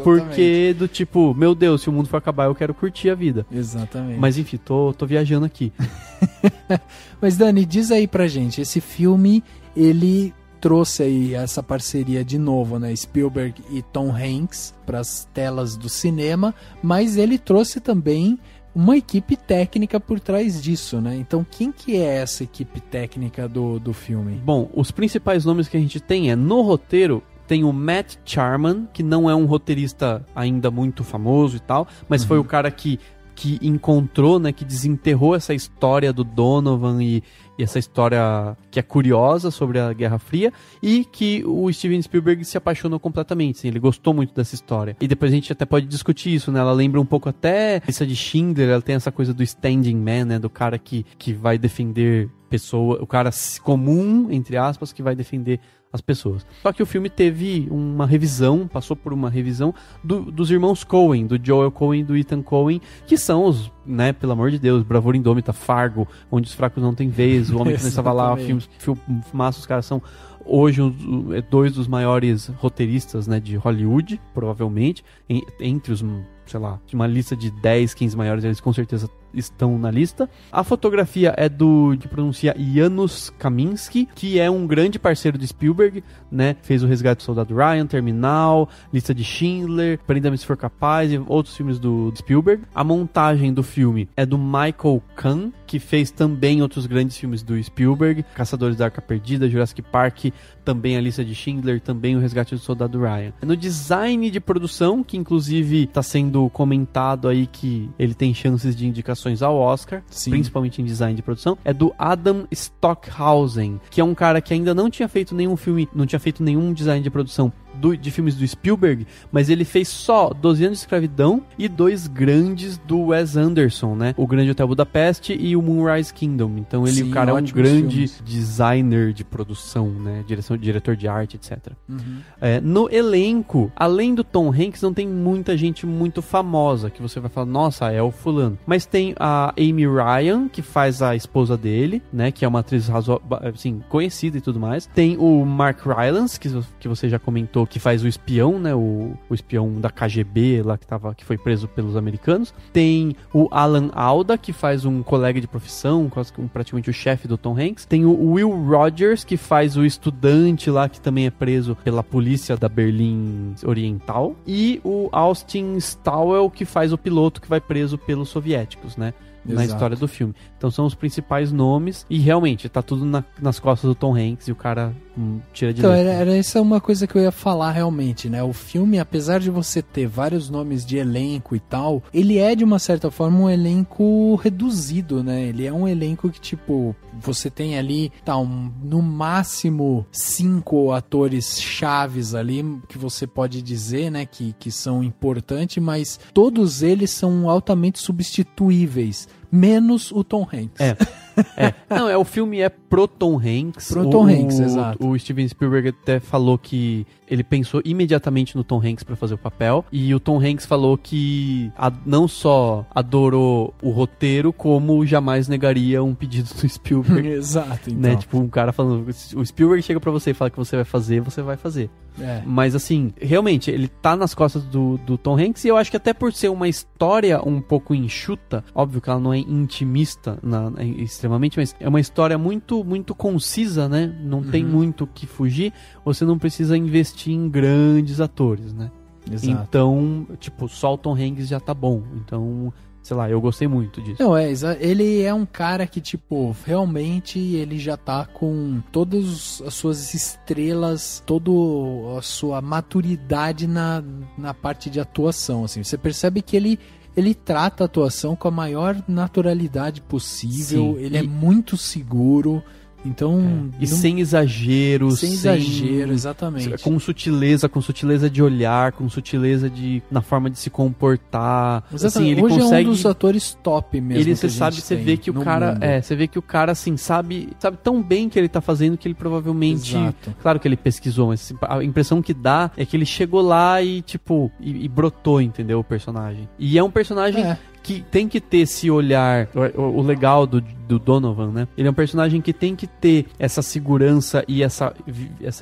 porque do tipo, meu Deus, se o mundo for acabar, eu quero curtir a vida.
Exatamente.
Mas enfim, tô viajando aqui.
Mas Dani, diz aí pra gente, esse filme, ele trouxe aí essa parceria de novo, né, Spielberg e Tom Hanks para as telas do cinema, mas ele trouxe também uma equipe técnica por trás disso, né? Então, quem que é essa equipe técnica do filme?
Bom, os principais nomes que a gente tem no roteiro, tem o Matt Charman, que não é um roteirista ainda muito famoso e tal, mas foi o cara que encontrou, né, que desenterrou essa história do Donovan e essa história que é curiosa sobre a Guerra Fria, e que o Steven Spielberg se apaixonou completamente, assim, ele gostou muito dessa história. E depois a gente até pode discutir isso, né? Ela lembra um pouco até Lista de Schindler, ela tem essa coisa do standing man, né? Do cara que vai defender o cara comum, entre aspas, que vai defender as pessoas. Só que o filme teve uma revisão, passou por uma revisão dos irmãos Coen, do Joel Coen e do Ethan Coen, que são os, né, pelo amor de Deus, Bravura Indômita, Fargo, Onde os Fracos Não Têm Vez, O Homem que Não Estava Lá, filmaço, os caras são hoje 2 dos maiores roteiristas, né, de Hollywood, provavelmente, entre os, sei lá, de uma lista de 10, 15 maiores, eles com certeza estão na lista. A fotografia é que pronuncia Janusz Kaminski, que é um grande parceiro de Spielberg, né? Fez o Resgate do Soldado Ryan, Terminal, Lista de Schindler, Prenda-me se for capaz e outros filmes do Spielberg. A montagem do filme é do Michael Kahn, que fez também outros grandes filmes do Spielberg, Caçadores da Arca Perdida, Jurassic Park, também a Lista de Schindler, também o Resgate do Soldado Ryan. No design de produção, que inclusive está sendo comentado aí que ele tem chances de indicações ao Oscar, principalmente em design de produção, é do Adam Stockhausen, que é um cara que ainda não tinha feito nenhum filme, não tinha feito nenhum design de produção de filmes do Spielberg, mas ele fez só 12 Anos de Escravidão e 2 grandes do Wes Anderson, né? O Grande Hotel Budapeste e o Moonrise Kingdom. Então ele, o cara é um grande designer de produção, né? Diretor de arte, etc. No elenco, além do Tom Hanks, não tem muita gente muito famosa, que você vai falar, nossa, é o fulano. Mas tem a Amy Ryan, que faz a esposa dele, né? Que é uma atriz assim, conhecida e tudo mais. Tem o Mark Rylance, que você já comentou, que faz o espião, né? O espião da KGB lá, que foi preso pelos americanos. Tem o Alan Alda, que faz um colega de profissão, praticamente o chefe do Tom Hanks. Tem o Will Rogers, que faz o estudante lá, que também é preso pela polícia da Berlim Oriental. E o Austin Stowell, que faz o piloto que vai preso pelos soviéticos, né? Na história do filme. Então são os principais nomes e realmente tá tudo nas costas do Tom Hanks e o cara tira de letra.
Então essa é uma coisa que eu ia falar realmente, né? O filme, apesar de você ter vários nomes de elenco e tal, ele é de uma certa forma um elenco reduzido, né? Ele é um elenco que tipo, você tem ali no máximo 5 atores chaves ali que você pode dizer, né? Que são importantes, mas todos eles são altamente substituíveis. Menos o Tom Hanks.
Não, o filme é pro Tom Hanks.
Pro Tom Hanks, exato.
O Steven Spielberg até falou que ele pensou imediatamente no Tom Hanks pra fazer o papel. E o Tom Hanks falou que não só adorou o roteiro, como jamais negaria um pedido do Spielberg.
Exato, então.
Né? Tipo, um cara falando... O Spielberg chega pra você e fala que você vai fazer. Mas assim, realmente, ele tá nas costas do Tom Hanks. E eu acho que até por ser uma história um pouco enxuta, óbvio que ela não é intimista extremamente, mas é uma história muito, muito concisa, né? Não tem muito o que fugir. Você não precisa investir em grandes atores, né?
Exato.
Então, tipo, só o Tom Hanks já tá bom. Então, sei lá, eu gostei muito disso.
Não, ele é um cara que, tipo, realmente ele já tá com todas as suas estrelas, toda a sua maturidade na parte de atuação, assim. Você percebe que ele trata a atuação com a maior naturalidade possível. Sim, ele é muito seguro. Então,
sem exageros.
Sem exagero, exatamente.
Com sutileza de olhar, com sutileza na forma de se comportar.
Assim, ele hoje consegue, é um dos atores top mesmo.
Você vê que o cara assim sabe tão bem que ele tá fazendo que ele provavelmente, claro que ele pesquisou, mas a impressão que dá é que ele chegou lá e tipo e brotou, entendeu, o personagem. E é um personagem que tem que ter esse olhar, o legal do Donovan, né? Ele é um personagem que tem que ter essa segurança e essa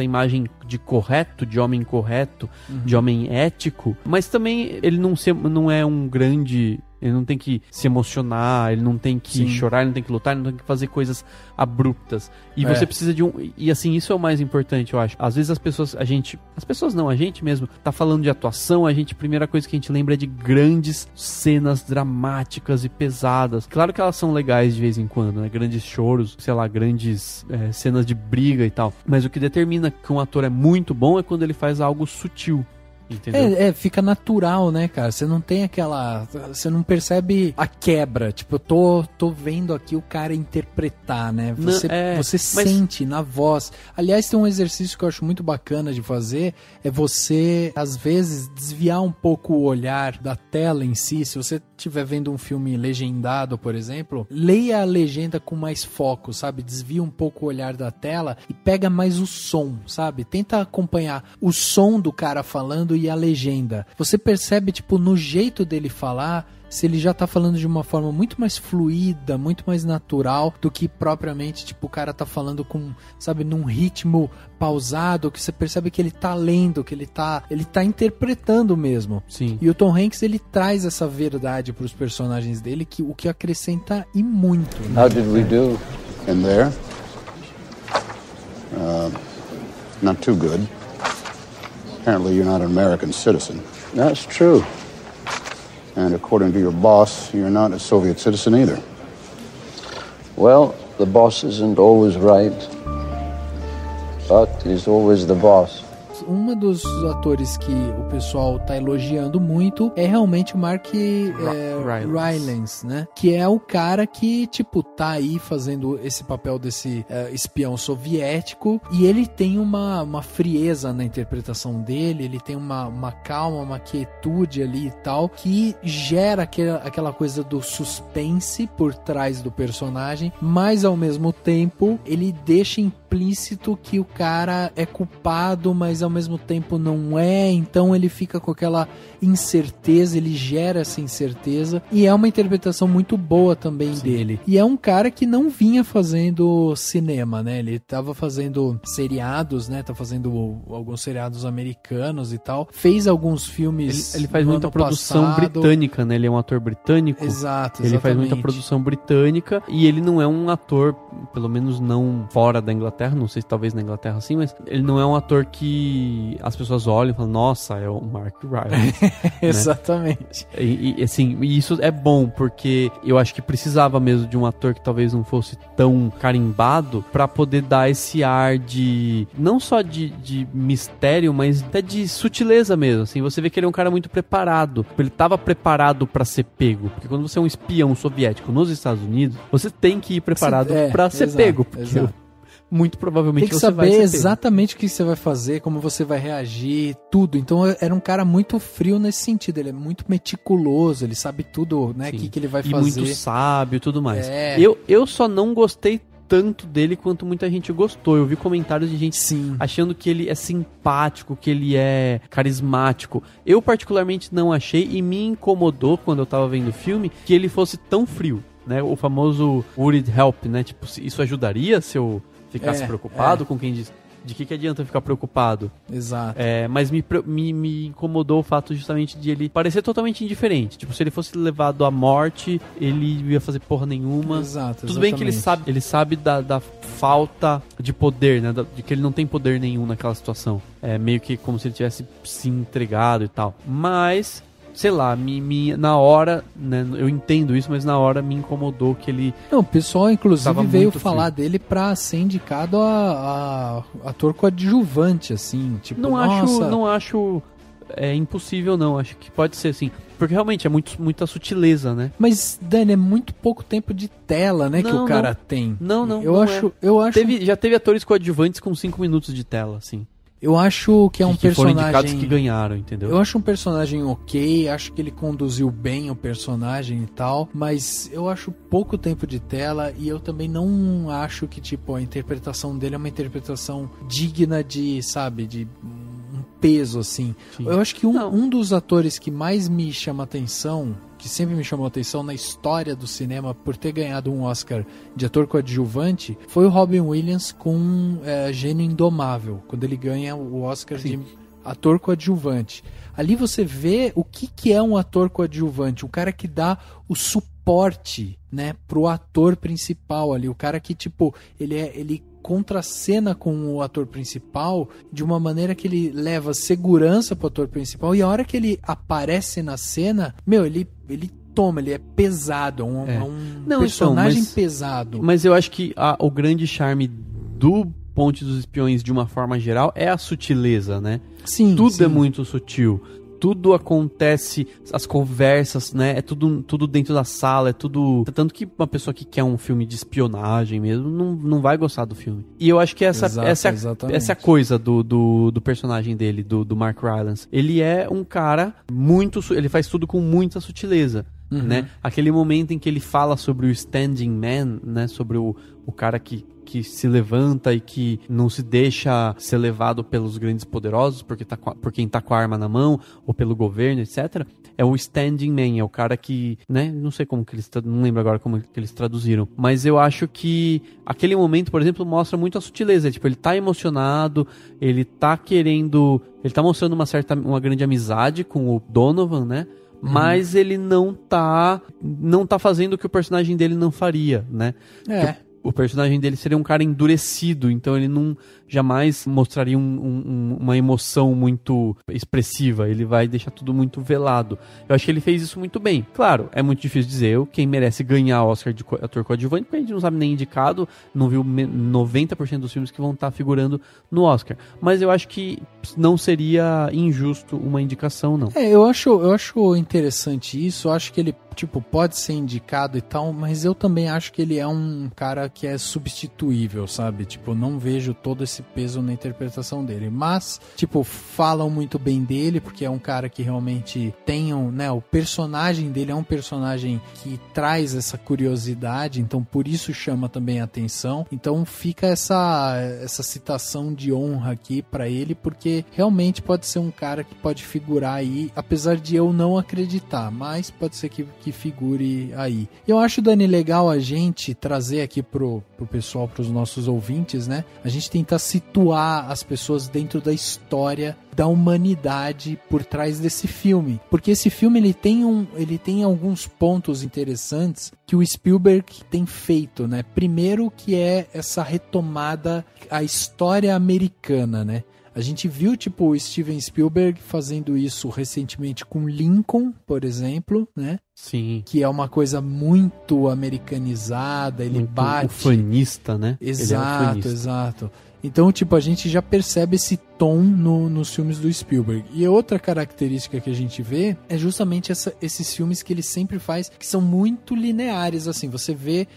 imagem de correto, de homem correto, de homem ético, mas também ele não é um grande... Ele não tem que se emocionar, ele não tem que chorar, ele não tem que lutar, ele não tem que fazer coisas abruptas. E você precisa de E assim, isso é o mais importante, eu acho. Às vezes a gente mesmo tá falando de atuação, a primeira coisa que a gente lembra é de grandes cenas dramáticas e pesadas. Claro que elas são legais de vez em quando, né? Grandes choros, sei lá, grandes cenas de briga e tal. Mas o que determina que um ator é muito bom é quando ele faz algo sutil. Entendeu?
Fica natural, né, cara? Você não tem você não percebe a quebra. Tipo, eu tô vendo aqui o cara interpretar, né? Você sente na voz. Aliás, tem um exercício que eu acho muito bacana de fazer, é você, às vezes, desviar um pouco o olhar da tela em si. Se você estiver vendo um filme legendado, por exemplo, leia a legenda com mais foco, sabe? Desvia um pouco o olhar da tela e pega mais o som, sabe? Tenta acompanhar o som do cara falando e a legenda. Você percebe, tipo, no jeito dele falar, se ele já tá falando de uma forma muito mais fluida, muito mais natural do que propriamente, tipo, o cara tá falando com, sabe, num ritmo pausado, que você percebe que ele tá lendo, que ele tá interpretando mesmo.
Sim.
E o Tom Hanks, ele traz essa verdade pros personagens dele, o que acrescenta e muito. Né?
How did we do in there? Not too good. Apparently you're not an American citizen. That's true. And according to your boss, you're not a Soviet citizen either.
Well, the boss isn't always right, but he's always the boss.
dos atores que o pessoal tá elogiando muito é realmente o Mark Rylance, né? Que é o cara que, tipo, tá aí fazendo esse papel desse espião soviético, e ele tem uma frieza na interpretação dele, ele tem uma calma, uma quietude ali e tal, que gera aquela coisa do suspense por trás do personagem, mas ao mesmo tempo ele deixa implícito que o cara é culpado, mas ao mesmo tempo não é, então ele fica com aquela incerteza, ele gera essa incerteza, e é uma interpretação muito boa também dele. E é um cara que não vinha fazendo cinema, né? Ele tava fazendo seriados, né? Tá fazendo alguns seriados americanos e tal. Fez alguns filmes.
Ele faz muita produção britânica, né? Ele é um ator britânico.
Exato,
Ele faz muita produção britânica, e ele não é um ator, pelo menos não fora da Inglaterra, não sei se talvez na Inglaterra sim, mas ele não é um ator que as pessoas olham e falam, nossa, é o Mark Rylance. Né?
Exatamente.
E assim, isso é bom, porque eu acho que precisava mesmo de um ator que talvez não fosse tão carimbado pra poder dar esse ar de, não só de mistério, mas até de sutileza mesmo, assim. Você vê que ele é um cara muito preparado. Ele tava preparado pra ser pego, porque quando você é um espião soviético nos Estados Unidos, você tem que ir preparado pra ser pego, porque muito provavelmente
você vai saber exatamente o que você vai fazer, como você vai reagir, tudo. Então era um cara muito frio nesse sentido, ele é muito meticuloso, ele sabe tudo, né, que ele vai fazer.
E muito sábio e tudo mais. Eu só não gostei tanto dele quanto muita gente gostou. Eu vi comentários de gente achando que ele é simpático, que ele é carismático. Eu particularmente não achei, e me incomodou quando eu tava vendo o filme que ele fosse tão frio, né? O famoso would it help, né? Tipo, isso ajudaria se eu ficasse preocupado com quem diz... De que adianta ficar preocupado?
Exato.
Mas me incomodou o fato justamente de ele parecer totalmente indiferente. Tipo, se ele fosse levado à morte, ele ia fazer porra nenhuma.
Exato,
Tudo bem que ele sabe da falta de poder, né? De que ele não tem poder nenhum naquela situação. É meio que como se ele tivesse se entregado e tal. Mas... sei lá, na hora, né, eu entendo isso, mas na hora me incomodou que ele...
Não, o pessoal inclusive veio falar dele pra ser indicado a ator coadjuvante, assim, tipo,
Não acho impossível, não, acho que pode ser, assim, porque realmente é muita sutileza, né?
Mas, Dani, é muito pouco tempo de tela, né, que o cara tem.
Não.
Eu acho...
Já teve atores coadjuvantes com 5 minutos de tela, assim.
Eu acho que é um personagem...
foram indicados que ganharam, entendeu?
Eu acho um personagem ok, acho que ele conduziu bem o personagem e tal, mas eu acho pouco tempo de tela, e eu também não acho que, tipo, a interpretação dele é uma interpretação digna de, sabe, de um peso, assim. Sim. Eu acho que um dos atores que mais me chama atenção, que sempre me chamou a atenção na história do cinema por ter ganhado um Oscar de ator coadjuvante, foi o Robin Williams com Gênio Indomável, quando ele ganha o Oscar de ator coadjuvante. Ali você vê o que é um ator coadjuvante, o cara que dá o suporte, né, pro ator principal ali, o cara que, tipo, ele contracena com o ator principal de uma maneira que ele leva segurança pro ator principal, e a hora que ele aparece na cena, ele toma, ele é pesado, é um personagem pesado.
Mas eu acho que o grande charme do Ponte dos Espiões, de uma forma geral, é a sutileza, né?
Sim.
Tudo é muito sutil. Tudo acontece, as conversas, né? É tudo dentro da sala, é tudo... Tanto que uma pessoa que quer um filme de espionagem mesmo, não vai gostar do filme. E eu acho que essa é a coisa do personagem dele, do Mark Rylance. Ele é um cara ele faz tudo com muita sutileza, né? Aquele momento em que ele fala sobre o standing man, né? Sobre o cara que se levanta e que não se deixa ser levado pelos grandes poderosos por quem tá com a arma na mão, ou pelo governo, etc. É o standing man, é o cara que, né, não sei como que eles, não lembro agora como que eles traduziram, mas eu acho que aquele momento, por exemplo, mostra muito a sutileza, tipo, ele tá emocionado, ele tá mostrando uma grande amizade com o Donovan, né? Mas ele não tá fazendo o que o personagem dele não faria, né? o personagem dele seria um cara endurecido, então ele não jamais mostraria uma emoção muito expressiva, ele vai deixar tudo muito velado. Eu acho que ele fez isso muito bem. Claro, é muito difícil dizer quem merece ganhar Oscar de ator coadjuvante, porque a gente não sabe nem indicado, não viu 90% dos filmes que vão estar figurando no Oscar. Mas eu acho que não seria injusto uma indicação, não.
Eu acho interessante isso, eu acho que ele pode ser indicado e tal, mas eu também acho que ele é um cara que é substituível, sabe? Não vejo todo esse peso na interpretação dele. Mas, falam muito bem dele, porque é um cara que realmente tem o personagem dele é um personagem que traz essa curiosidade, então por isso chama também a atenção. Então fica essa citação de honra aqui pra ele, porque realmente pode ser um cara que pode figurar aí, apesar de eu não acreditar, mas pode ser que figure aí. Eu acho, Dani, legal a gente trazer aqui pro pessoal, pros nossos ouvintes, né? A gente tentar situar as pessoas dentro da história da humanidade por trás desse filme. Porque esse filme ele tem alguns pontos interessantes que o Spielberg tem feito, né? Primeiro que é essa retomada à história americana, né? A gente viu, o Steven Spielberg fazendo isso recentemente com Lincoln, por exemplo, né?
Sim.
Que é uma coisa muito americanizada, ele muito bate...
ufanista, né?
Exato, exato. Então, a gente já percebe esse tom nos filmes do Spielberg. E outra característica que a gente vê é justamente esses filmes que ele sempre faz, que são muito lineares, assim. Você vê,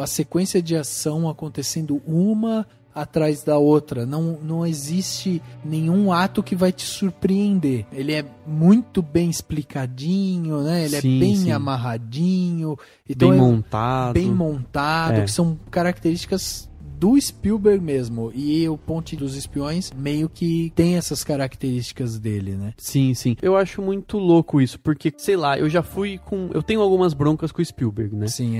a sequência de ação acontecendo uma atrás da outra, não existe nenhum ato que vai te surpreender. Ele é muito bem explicadinho, né? Ele é bem amarradinho, então bem montado, que são características do Spielberg mesmo, e o Ponte dos Espiões meio que tem essas características dele, né?
Sim. Eu acho muito louco isso, porque, sei lá, eu tenho algumas broncas com o Spielberg, né?
Sim,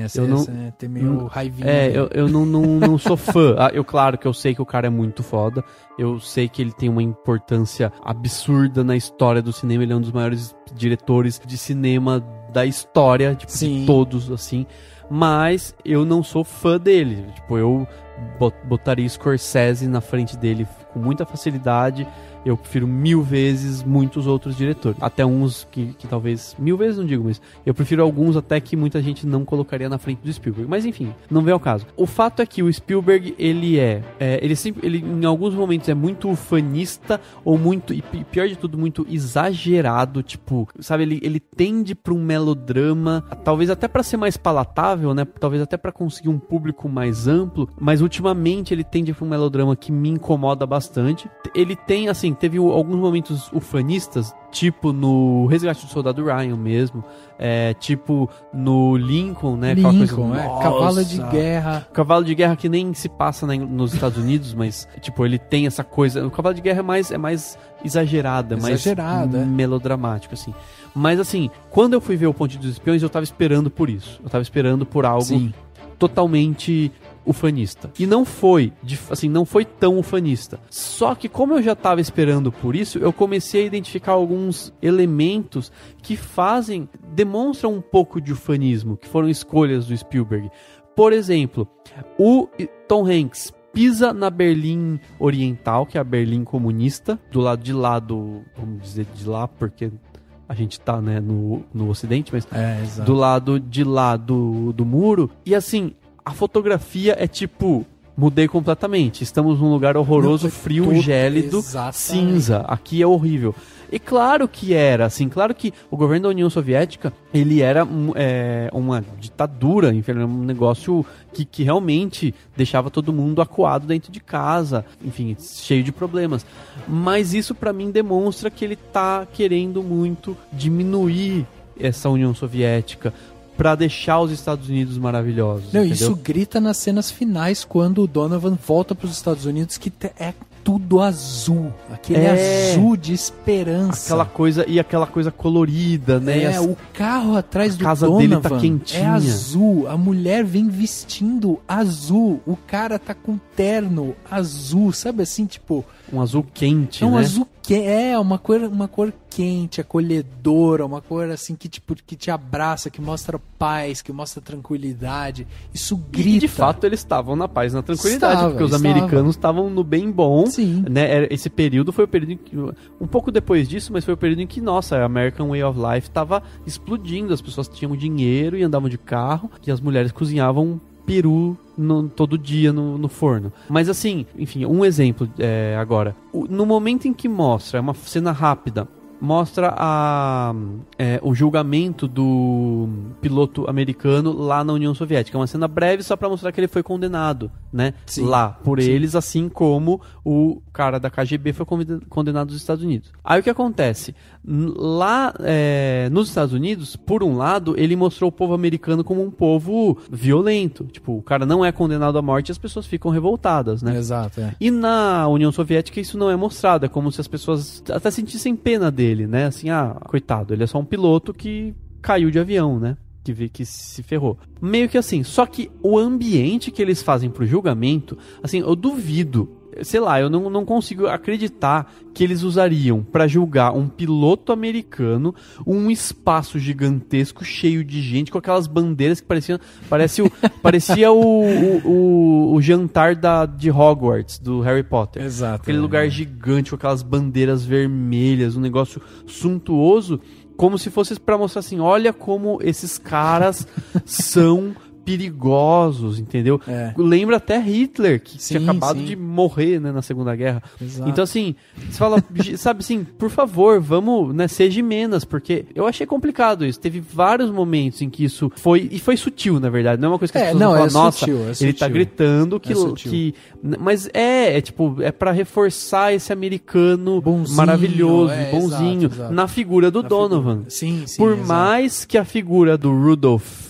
tem meio raivinha.
Eu não sou fã. Claro que eu sei que o cara é muito foda, eu sei que ele tem uma importância absurda na história do cinema, ele é um dos maiores diretores de cinema da história, de todos, assim, mas eu não sou fã dele, eu botaria Scorsese na frente dele com muita facilidade. Eu prefiro 1000 vezes muitos outros diretores. Até uns que talvez... 1000 vezes não digo, mas eu prefiro alguns até que muita gente não colocaria na frente do Spielberg. Mas enfim, não vem ao caso. O fato é que o Spielberg, ele em alguns momentos é muito ufanista, ou muito, e pior de tudo, muito exagerado. Sabe, ele tende pra um melodrama, talvez até pra ser mais palatável, né? Talvez até pra conseguir um público mais amplo. Mas ultimamente ele tende pra um melodrama que me incomoda bastante. Ele tem, assim, teve alguns momentos ufanistas, tipo no Resgate do Soldado Ryan mesmo, tipo no Lincoln, né?
Lincoln, cavalo de guerra.
Cavalo de guerra que nem se passa nos Estados Unidos, mas, ele tem essa coisa... O Cavalo de Guerra é mais exagerada, mais melodramático, assim. Mas, assim, quando eu fui ver o Ponte dos Espiões, eu tava esperando por isso. Eu tava esperando por algo totalmente ufanista. E não foi tão ufanista. Só que como eu já estava esperando por isso, eu comecei a identificar alguns elementos que demonstram um pouco de ufanismo, que foram escolhas do Spielberg. Por exemplo, o Tom Hanks pisa na Berlim Oriental, que é a Berlim comunista, do lado de lá vamos dizer de lá, porque a gente tá, né, no Ocidente, mas do lado de lá do muro. E assim, a fotografia é mudei completamente. Estamos num lugar horroroso, frio, gélido, cinza. Aqui é horrível. E claro que era, assim, claro que o governo da União Soviética, ele era uma ditadura, enfim, era um negócio que realmente deixava todo mundo acuado dentro de casa, enfim, cheio de problemas. Mas isso pra mim demonstra que ele tá querendo muito diminuir essa União Soviética, pra deixar os Estados Unidos maravilhosos.
Não, isso grita nas cenas finais, quando o Donovan volta pros Estados Unidos, que é tudo azul. Aquele azul de esperança.
Aquela coisa colorida, né?
O carro atrás do
casa
Donovan
dele tá quentinha.
É azul. A mulher vem vestindo azul. O cara tá com terno azul. Sabe assim,
um azul quente,
né?
Um
azul quente. Uma cor quente, acolhedora, uma cor assim que te abraça, que mostra paz, que mostra tranquilidade. Isso grita.
E de fato eles estavam na paz, na tranquilidade, porque os americanos estavam no bem bom.
Sim.
Né? Esse período foi o período em que, um pouco depois disso, mas foi o período em que, nossa, a American Way of Life estava explodindo, as pessoas tinham dinheiro e andavam de carro, e as mulheres cozinhavam peru todo dia no forno. Mas assim, enfim, um exemplo agora. No momento em que mostra, é uma cena rápida, mostra o julgamento do piloto americano lá na União Soviética. É uma cena breve só pra mostrar que ele foi condenado, né? Sim, lá, por eles, assim como o cara da KGB foi condenado nos Estados Unidos. Aí o que acontece? Lá nos Estados Unidos, por um lado, ele mostrou o povo americano como um povo violento. Tipo, o cara não é condenado à morte e as pessoas ficam revoltadas, né?
Exato,
E na União Soviética isso não é mostrado. É como se as pessoas até sentissem pena dele, né? Assim, coitado, ele é só um piloto que caiu de avião, né? Que se ferrou. Meio que assim, só que o ambiente que eles fazem pro julgamento, assim, eu duvido, sei lá, eu não consigo acreditar que eles usariam pra julgar um piloto americano um espaço gigantesco cheio de gente com aquelas bandeiras que parecia o jantar de Hogwarts do Harry Potter.
Exato.
Aquele lugar gigante com aquelas bandeiras vermelhas, um negócio suntuoso, como se fosse pra mostrar assim, olha como esses caras são perigosos, entendeu? Lembra até Hitler, que tinha acabado de morrer, né, na Segunda Guerra.
Exato.
Então assim, você fala, sabe assim, por favor, vamos, né, seja menos, porque eu achei complicado isso. Teve vários momentos em que isso foi sutil, na verdade. Não é uma coisa que as pessoas vão falar, nossa, sutil, ele tá gritando que mas tipo, é pra reforçar esse americano bonzinho, maravilhoso, bonzinho, exato. Na figura do Donovan.
Sim,
por mais que a figura do Rudolph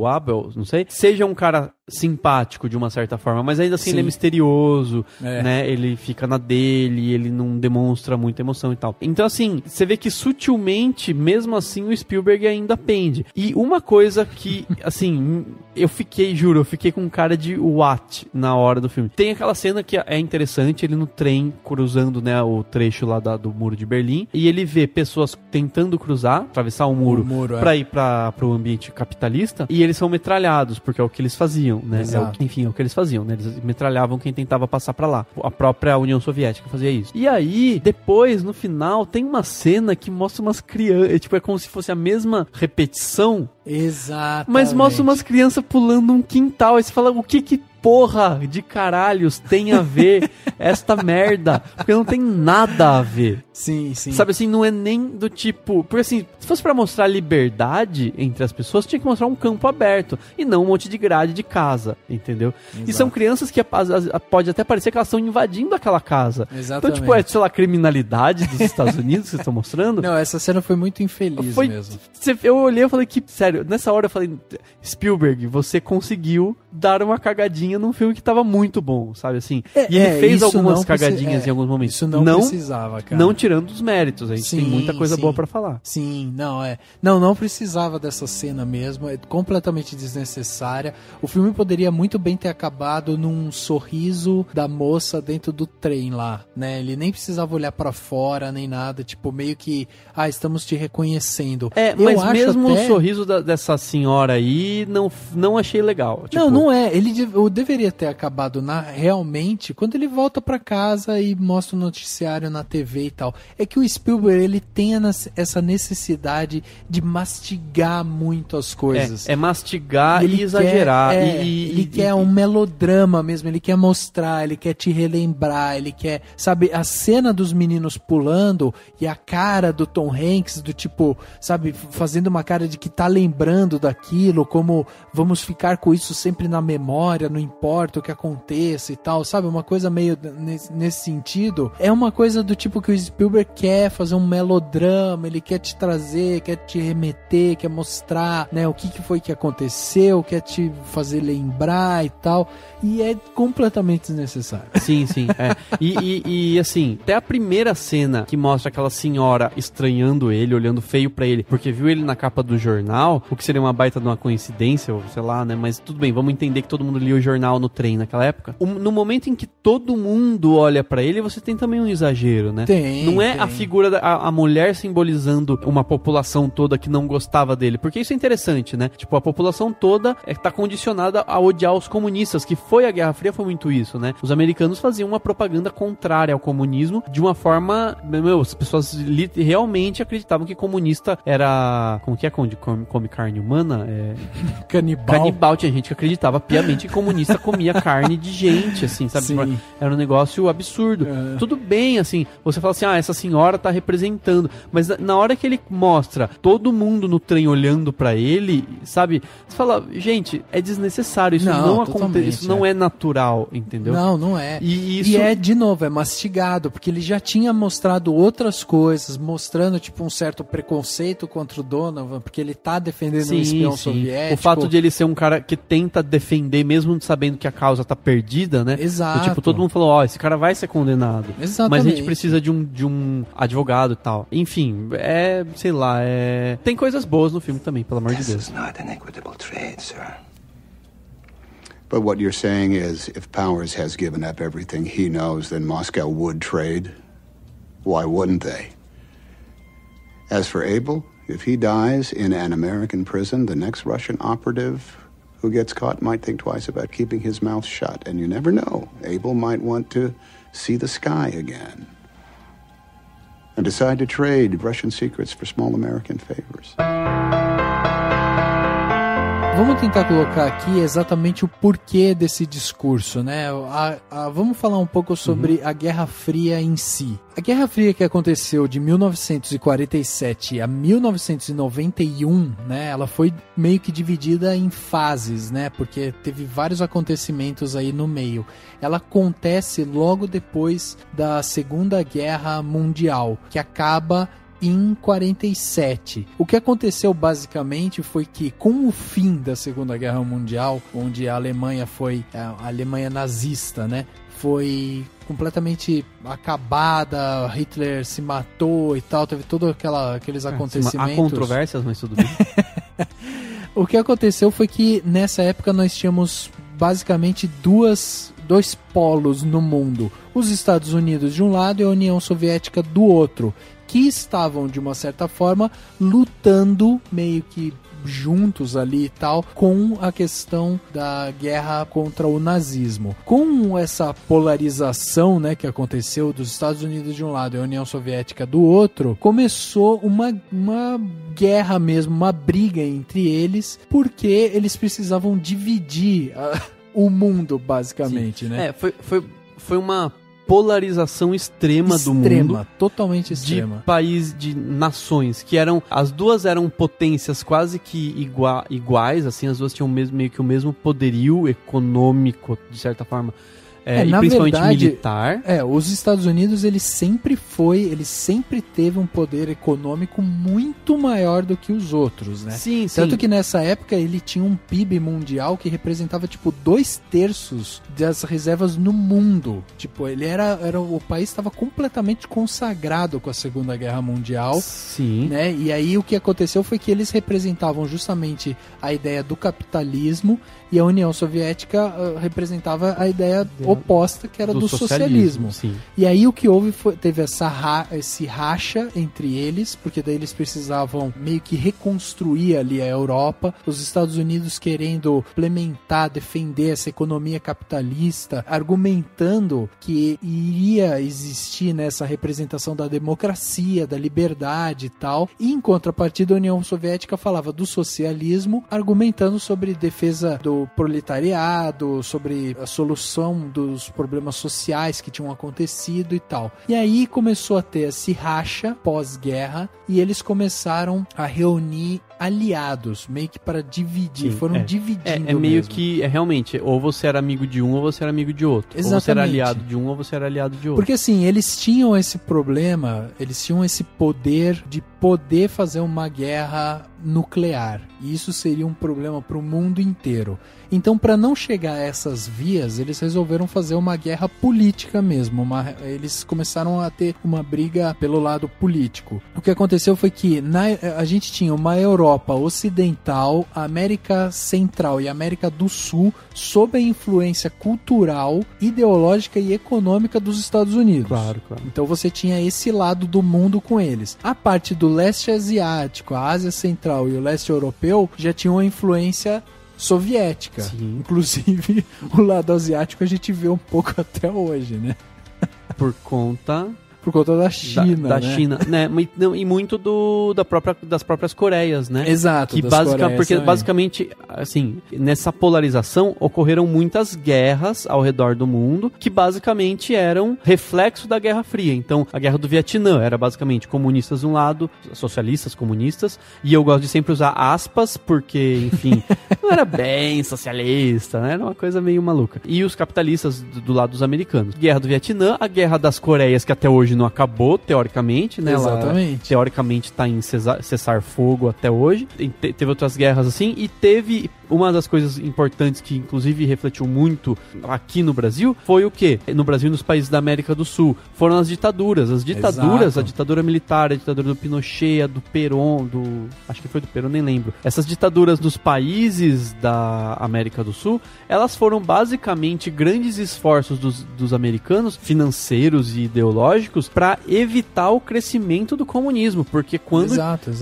Abel, não sei, seja um cara simpático de uma certa forma, mas ainda assim ele é misterioso, né? Ele fica na dele, ele não demonstra muita emoção e tal. Então assim, você vê que sutilmente, mesmo assim, o Spielberg ainda pende. E uma coisa que, assim, eu fiquei com cara de what na hora do filme. Tem aquela cena que é interessante, ele no trem cruzando, né, o trecho lá do muro de Berlim, e ele vê pessoas tentando cruzar, atravessar o muro pra ir pro ambiente capitalista, e eles são metralhados, porque é o que eles faziam, né? É o que eles faziam, né? Eles metralhavam quem tentava passar pra lá. A própria União Soviética fazia isso. E aí, depois, no final, tem uma cena que mostra umas crianças, tipo, é como se fosse a mesma repetição.
Exato.
Mas mostra umas crianças pulando um quintal, aí você fala, o que porra de caralhos tem a ver esta merda? Porque não tem nada a ver.
Sim.
Sabe assim, não é nem do tipo... Porque assim, se fosse pra mostrar liberdade entre as pessoas, tinha que mostrar um campo aberto e não um monte de grade de casa, entendeu? Exato. E são crianças que pode até parecer que elas estão invadindo aquela casa.
Exatamente.
Então, tipo, sei lá, criminalidade dos Estados Unidos que vocês estão mostrando.
Não, essa cena foi muito infeliz mesmo.
Eu olhei e falei que, sério, nessa hora eu falei, Spielberg, você conseguiu dar uma cagadinha num filme que tava muito bom, sabe assim? E ele fez algumas cagadinhas em alguns momentos.
Isso não precisava, cara.
Não tirando os méritos, a gente tem muita coisa boa pra falar.
Sim, não precisava dessa cena mesmo, é completamente desnecessária. O filme poderia muito bem ter acabado num sorriso da moça dentro do trem lá, né? Ele nem precisava olhar pra fora, nem nada, tipo, meio que, estamos te reconhecendo.
Mas mesmo o sorriso dessa senhora aí, não achei legal. Tipo...
Não é. Ele deveria ter acabado realmente quando ele volta pra casa e mostra o noticiário na TV e tal. É que o Spielberg, ele tem essa necessidade de mastigar muito as coisas.
É mastigar e exagerar.
Ele quer um melodrama mesmo, ele quer mostrar, ele quer te relembrar, ele quer, sabe, a cena dos meninos pulando e a cara do Tom Hanks, do tipo, sabe, fazendo uma cara de que tá lembrando daquilo, como vamos ficar com isso sempre na memória, não importa o que aconteça e tal, sabe, uma coisa meio nesse sentido. É uma coisa do tipo que o Spielberg quer fazer um melodrama, ele quer te trazer, quer te remeter, quer mostrar, né, o que foi que aconteceu, quer te fazer lembrar e tal, e é completamente desnecessário.
Sim, e assim, até a primeira cena que mostra aquela senhora estranhando ele, olhando feio pra ele, porque viu ele na capa do jornal, jornal, o que seria uma baita de uma coincidência, ou sei lá, né? Mas tudo bem, vamos entender que todo mundo lia o jornal no trem naquela época. No momento em que todo mundo olha pra ele, você tem também um exagero, né? Não é a figura a mulher simbolizando uma população toda que não gostava dele, porque isso é interessante, né? Tipo, a população toda tá condicionada a odiar os comunistas, que foi a Guerra Fria, foi muito isso, né? Os americanos faziam uma propaganda contrária ao comunismo de uma forma, as pessoas realmente acreditavam que comunista era, como que é, come carne humana? Canibal. Tinha gente que acreditava piamente que comunista comia carne de gente, assim, sabe? Sim. Era um negócio absurdo. Tudo bem, assim, você fala assim, essa senhora tá representando, mas na hora que ele mostra todo mundo no trem olhando pra ele, sabe? Você fala, gente, é desnecessário, isso não acontece, isso não é natural, entendeu?
Não é. E é, de novo, é mastigado, porque ele já tinha mostrado outras coisas, mostrando, tipo, um certo preconceito contra o Donovan, porque ele tá defendendo um espião soviético.
O fato de ele ser um cara que tenta defender, mesmo sabendo que a causa tá perdida, né?
Exato.
Tipo, todo mundo falou, esse cara vai ser condenado.
Exatamente.
Mas a gente precisa de um advogado e tal. Enfim, sei lá, tem coisas boas no filme também, pelo amor de Deus.
But what you're saying is, if Powers has given up everything he knows, then Moscow would trade. Why wouldn't they? As for Abel, if he dies in an American prison, the next Russian operative who gets caught might think twice about keeping his mouth shut. And you never know. Abel might want to see the sky again and decide to trade Russian secrets for small American favors.
Vamos tentar colocar aqui exatamente o porquê desse discurso, né? Vamos falar um pouco sobre a Guerra Fria em si. A Guerra Fria que aconteceu de 1947 a 1991, né? Ela foi meio que dividida em fases, né? Porque teve vários acontecimentos aí no meio. Ela acontece logo depois da Segunda Guerra Mundial, que acaba em 47. O que aconteceu basicamente foi que, com o fim da Segunda Guerra Mundial, onde a Alemanha foi a Alemanha nazista, né, foi completamente acabada, Hitler se matou e tal, teve todos aqueles acontecimentos.
Há controvérsias, mas tudo bem.
O que aconteceu foi que nessa época nós tínhamos basicamente dois polos no mundo, os Estados Unidos de um lado e a União Soviética do outro, que estavam, de uma certa forma, lutando meio que juntos ali e tal, com a questão da guerra contra o nazismo. Com essa polarização, né, que aconteceu dos Estados Unidos de um lado e a União Soviética do outro, começou uma guerra mesmo, uma briga entre eles, porque eles precisavam dividir o mundo, basicamente. Sim. Né?
Foi uma polarização extrema do mundo,
totalmente extrema,
de países, de nações que as duas eram potências quase que iguais, assim, as duas tinham meio que o mesmo poderio econômico, de certa forma. E principalmente verdade, militar.
Os Estados Unidos, ele sempre teve um poder econômico muito maior do que os outros, né?
Sim,
Tanto que nessa época ele tinha um PIB mundial que representava, tipo, 2/3 das reservas no mundo. Tipo, ele o país estava completamente consagrado com a Segunda Guerra Mundial.
Sim.
Né? E aí o que aconteceu foi que eles representavam justamente a ideia do capitalismo e a União Soviética representava a ideia oposta, que era do socialismo.
Sim.
E aí o que houve teve esse racha entre eles, porque daí eles precisavam meio que reconstruir ali a Europa, os Estados Unidos querendo implementar, defender essa economia capitalista, argumentando que iria existir nessa representação da democracia, da liberdade e tal, e em contrapartida a União Soviética falava do socialismo, argumentando sobre defesa do proletariado, sobre a solução dos problemas sociais que tinham acontecido e tal. E aí começou a ter esse racha pós-guerra e eles começaram a reunir aliados, meio que para dividir. Sim, foram dividindo.
Meio que, realmente, ou você era amigo de um ou você era amigo de outro.
Exatamente.
Ou você era aliado de um ou você era aliado de outro.
Porque assim, eles tinham esse problema, eles tinham esse poder de poder fazer uma guerra nuclear. E isso seria um problema para o mundo inteiro. Então, para não chegar a essas vias, eles resolveram fazer uma guerra política mesmo. Eles começaram a ter uma briga pelo lado político. O que aconteceu foi que a gente tinha uma Europa Europa Ocidental, América Central e América do Sul sob a influência cultural, ideológica e econômica dos Estados Unidos.
Claro, claro.
Então você tinha esse lado do mundo com eles. A parte do leste asiático, a Ásia Central e o leste europeu já tinham uma influência soviética.
Sim.
Inclusive, o lado asiático a gente vê um pouco até hoje, né?
Por conta
da China,
da
né?
China, né? E muito das próprias Coreias, né?
Exato,
que porque também. Basicamente, assim, nessa polarização ocorreram muitas guerras ao redor do mundo que basicamente eram reflexo da Guerra Fria. Então, a Guerra do Vietnã era basicamente comunistas de um lado, socialistas, comunistas, e eu gosto de sempre usar aspas porque, enfim, não era bem socialista, né? Era uma coisa meio maluca. E os capitalistas do lado dos americanos. Guerra do Vietnã, a Guerra das Coreias, que até hoje não acabou, teoricamente, né?
Exatamente.
Ela, teoricamente está em cessar-fogo até hoje. Teve outras guerras assim, e teve uma das coisas importantes que inclusive refletiu muito aqui no Brasil, foi o quê? No Brasil e nos países da América do Sul, foram as ditaduras. As ditaduras, exato. A ditadura militar, a ditadura do Pinochet, a do Perón, acho que foi do Perón, nem lembro. Essas ditaduras dos países da América do Sul, elas foram basicamente grandes esforços dos americanos, financeiros e ideológicos, para evitar o crescimento do comunismo, porque quando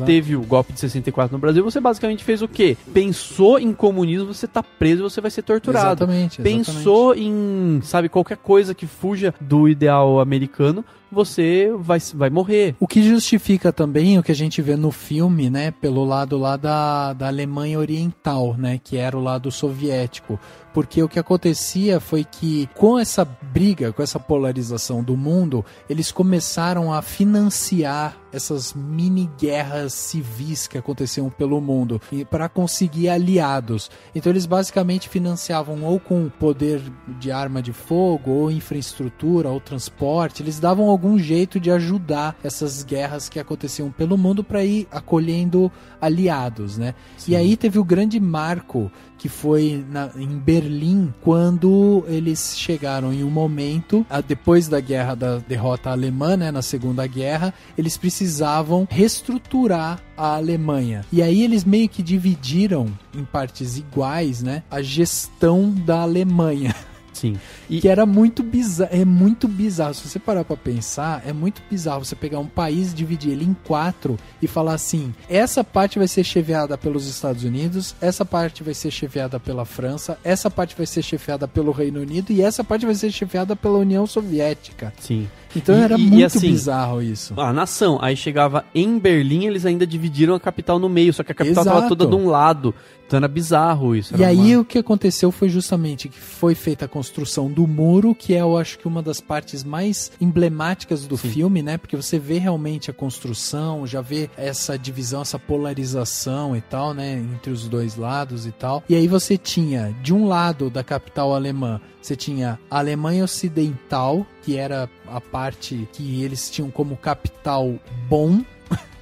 teve o golpe de 64 no Brasil, você basicamente fez o quê? Pensou em comunismo, você tá preso, você vai ser torturado.
Exatamente.
Pensou em, sabe, qualquer coisa que fuja do ideal americano, você vai morrer.
O que justifica também o que a gente vê no filme, né, pelo lado lá da Alemanha Oriental, né, que era o lado soviético. Porque o que acontecia foi que com essa briga, com essa polarização do mundo, eles começaram a financiar essas mini-guerras civis que aconteciam pelo mundo para conseguir aliados. Então eles basicamente financiavam ou com poder de arma de fogo, ou infraestrutura, ou transporte. Eles davam algum jeito de ajudar essas guerras que aconteciam pelo mundo para ir acolhendo aliados, né? Sim. E aí teve o grande marco que foi em Berlim, quando eles chegaram em um momento, depois da guerra da derrota alemã, né, na Segunda Guerra, eles precisavam reestruturar a Alemanha. E aí eles meio que dividiram em partes iguais, né, a gestão da Alemanha.
Sim.
Que era muito bizarro, é muito bizarro. Se você parar pra pensar, é muito bizarro você pegar um país, dividir ele em 4 e falar assim, essa parte vai ser chefiada pelos Estados Unidos, essa parte vai ser chefiada pela França, essa parte vai ser chefiada pelo Reino Unido e essa parte vai ser chefiada pela União Soviética.
Sim.
Então era muito assim, bizarro isso.
A nação, aí chegava em Berlim, eles ainda dividiram a capital no meio, só que a capital estava toda de um lado. Então era bizarro isso.
E aí o que aconteceu foi justamente que foi feita a construção do muro, que é, eu acho que uma das partes mais emblemáticas do filme, né? Porque você vê realmente a construção, já vê essa divisão, essa polarização e tal, né? Entre os dois lados e tal. E aí você tinha, de um lado da capital alemã, você tinha a Alemanha Ocidental, que era a parte que eles tinham como capital Bonn,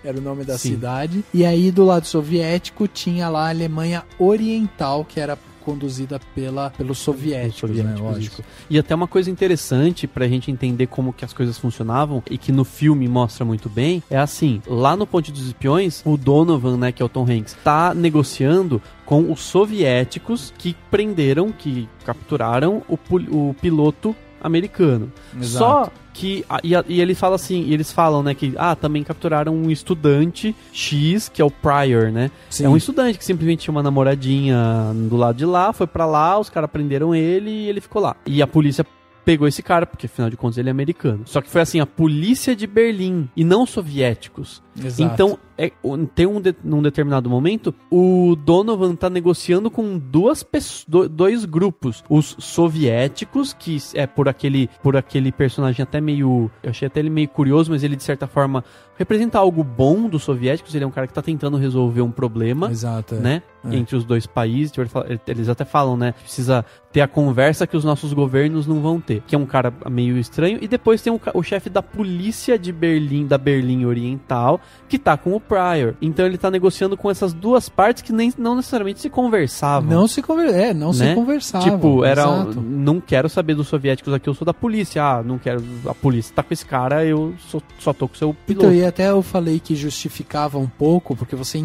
era o nome da cidade. E aí do lado soviético tinha lá a Alemanha Oriental, que era conduzida pelos soviéticos, né? Lógico.
E até uma coisa interessante pra gente entender como que as coisas funcionavam e que no filme mostra muito bem, é assim, lá no Ponte dos Espiões, o Donovan, né, que é o Tom Hanks, tá negociando com os soviéticos que prenderam, que capturaram o piloto americano.
Exato.
Só que e ele fala assim, eles falam, né, que também capturaram um estudante X, que é o Pryor, né? Sim. É um estudante que simplesmente tinha uma namoradinha do lado de lá, foi pra lá, os caras prenderam ele e ele ficou lá. E a polícia pegou esse cara, porque afinal de contas ele é americano. Só que foi assim, a polícia de Berlim e não soviéticos.
Exato.
Então, tem num determinado momento, o Donovan tá negociando com dois grupos. Os soviéticos, que é por aquele personagem até meio... Eu achei até ele meio curioso, mas ele de certa forma representa algo bom dos soviéticos. Ele é um cara que tá tentando resolver um problema.
Exato,
né? Entre os dois países. Eles até falam, né? Precisa ter a conversa que os nossos governos não vão ter. KGB, que é um cara meio estranho, e depois tem o chefe da polícia de Berlim, da Berlim Oriental, que tá com o Pryor. Então ele tá negociando com essas duas partes que não necessariamente se conversavam.
Não se conversavam.
Tipo, não quero saber dos soviéticos aqui, eu sou da polícia. Não quero, a polícia tá com esse cara, eu só tô com o seu piloto.
Então, e até eu falei que justificava um pouco, porque você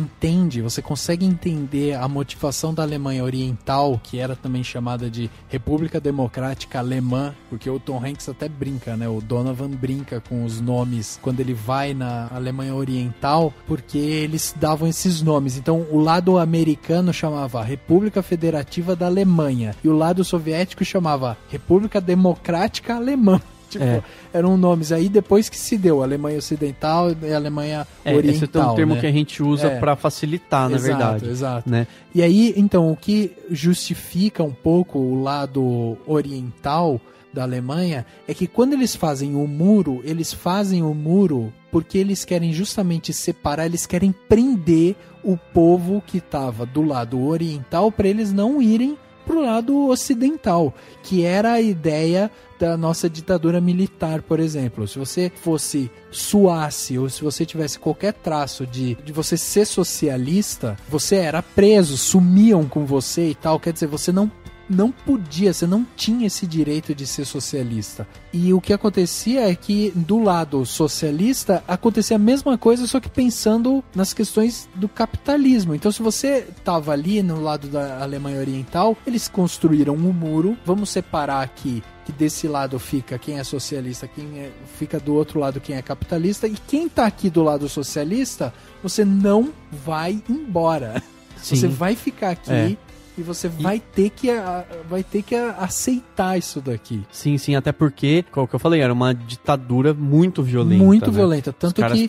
consegue entender a motivação da Alemanha Oriental, que era também chamada de República Democrática Alemã, porque o Tom Hanks até brinca, né? O Donovan brinca com os nomes quando ele vai na Alemanha Oriental, porque eles davam esses nomes. Então, o lado americano chamava República Federativa da Alemanha, e o lado soviético chamava República Democrática Alemã. Tipo, eram nomes. Aí depois que se deu Alemanha Ocidental e Alemanha Oriental. Esse é um
termo, né, que a gente usa para facilitar, na verdade.
Exato.
Né?
E aí, então, o que justifica um pouco o lado oriental da Alemanha é que quando eles fazem o muro porque eles querem justamente separar, eles querem prender o povo que estava do lado oriental para eles não irem pro lado ocidental, que era a ideia da nossa ditadura militar, por exemplo. Se você suasse, ou se você tivesse qualquer traço de você ser socialista, você era preso, sumiam com você e tal, quer dizer, você não podia, você não tinha esse direito de ser socialista. E o que acontecia é que do lado socialista acontecia a mesma coisa, só que pensando nas questões do capitalismo. Então, se você estava ali no lado da Alemanha Oriental, eles construíram um muro, vamos separar aqui, que desse lado fica quem é socialista, fica do outro lado quem é capitalista, e quem está aqui do lado socialista, você não vai embora. Sim. Você vai ficar aqui. E você vai ter que aceitar isso daqui.
Sim, até porque, como eu falei, era uma ditadura muito violenta.
Muito violenta, tanto que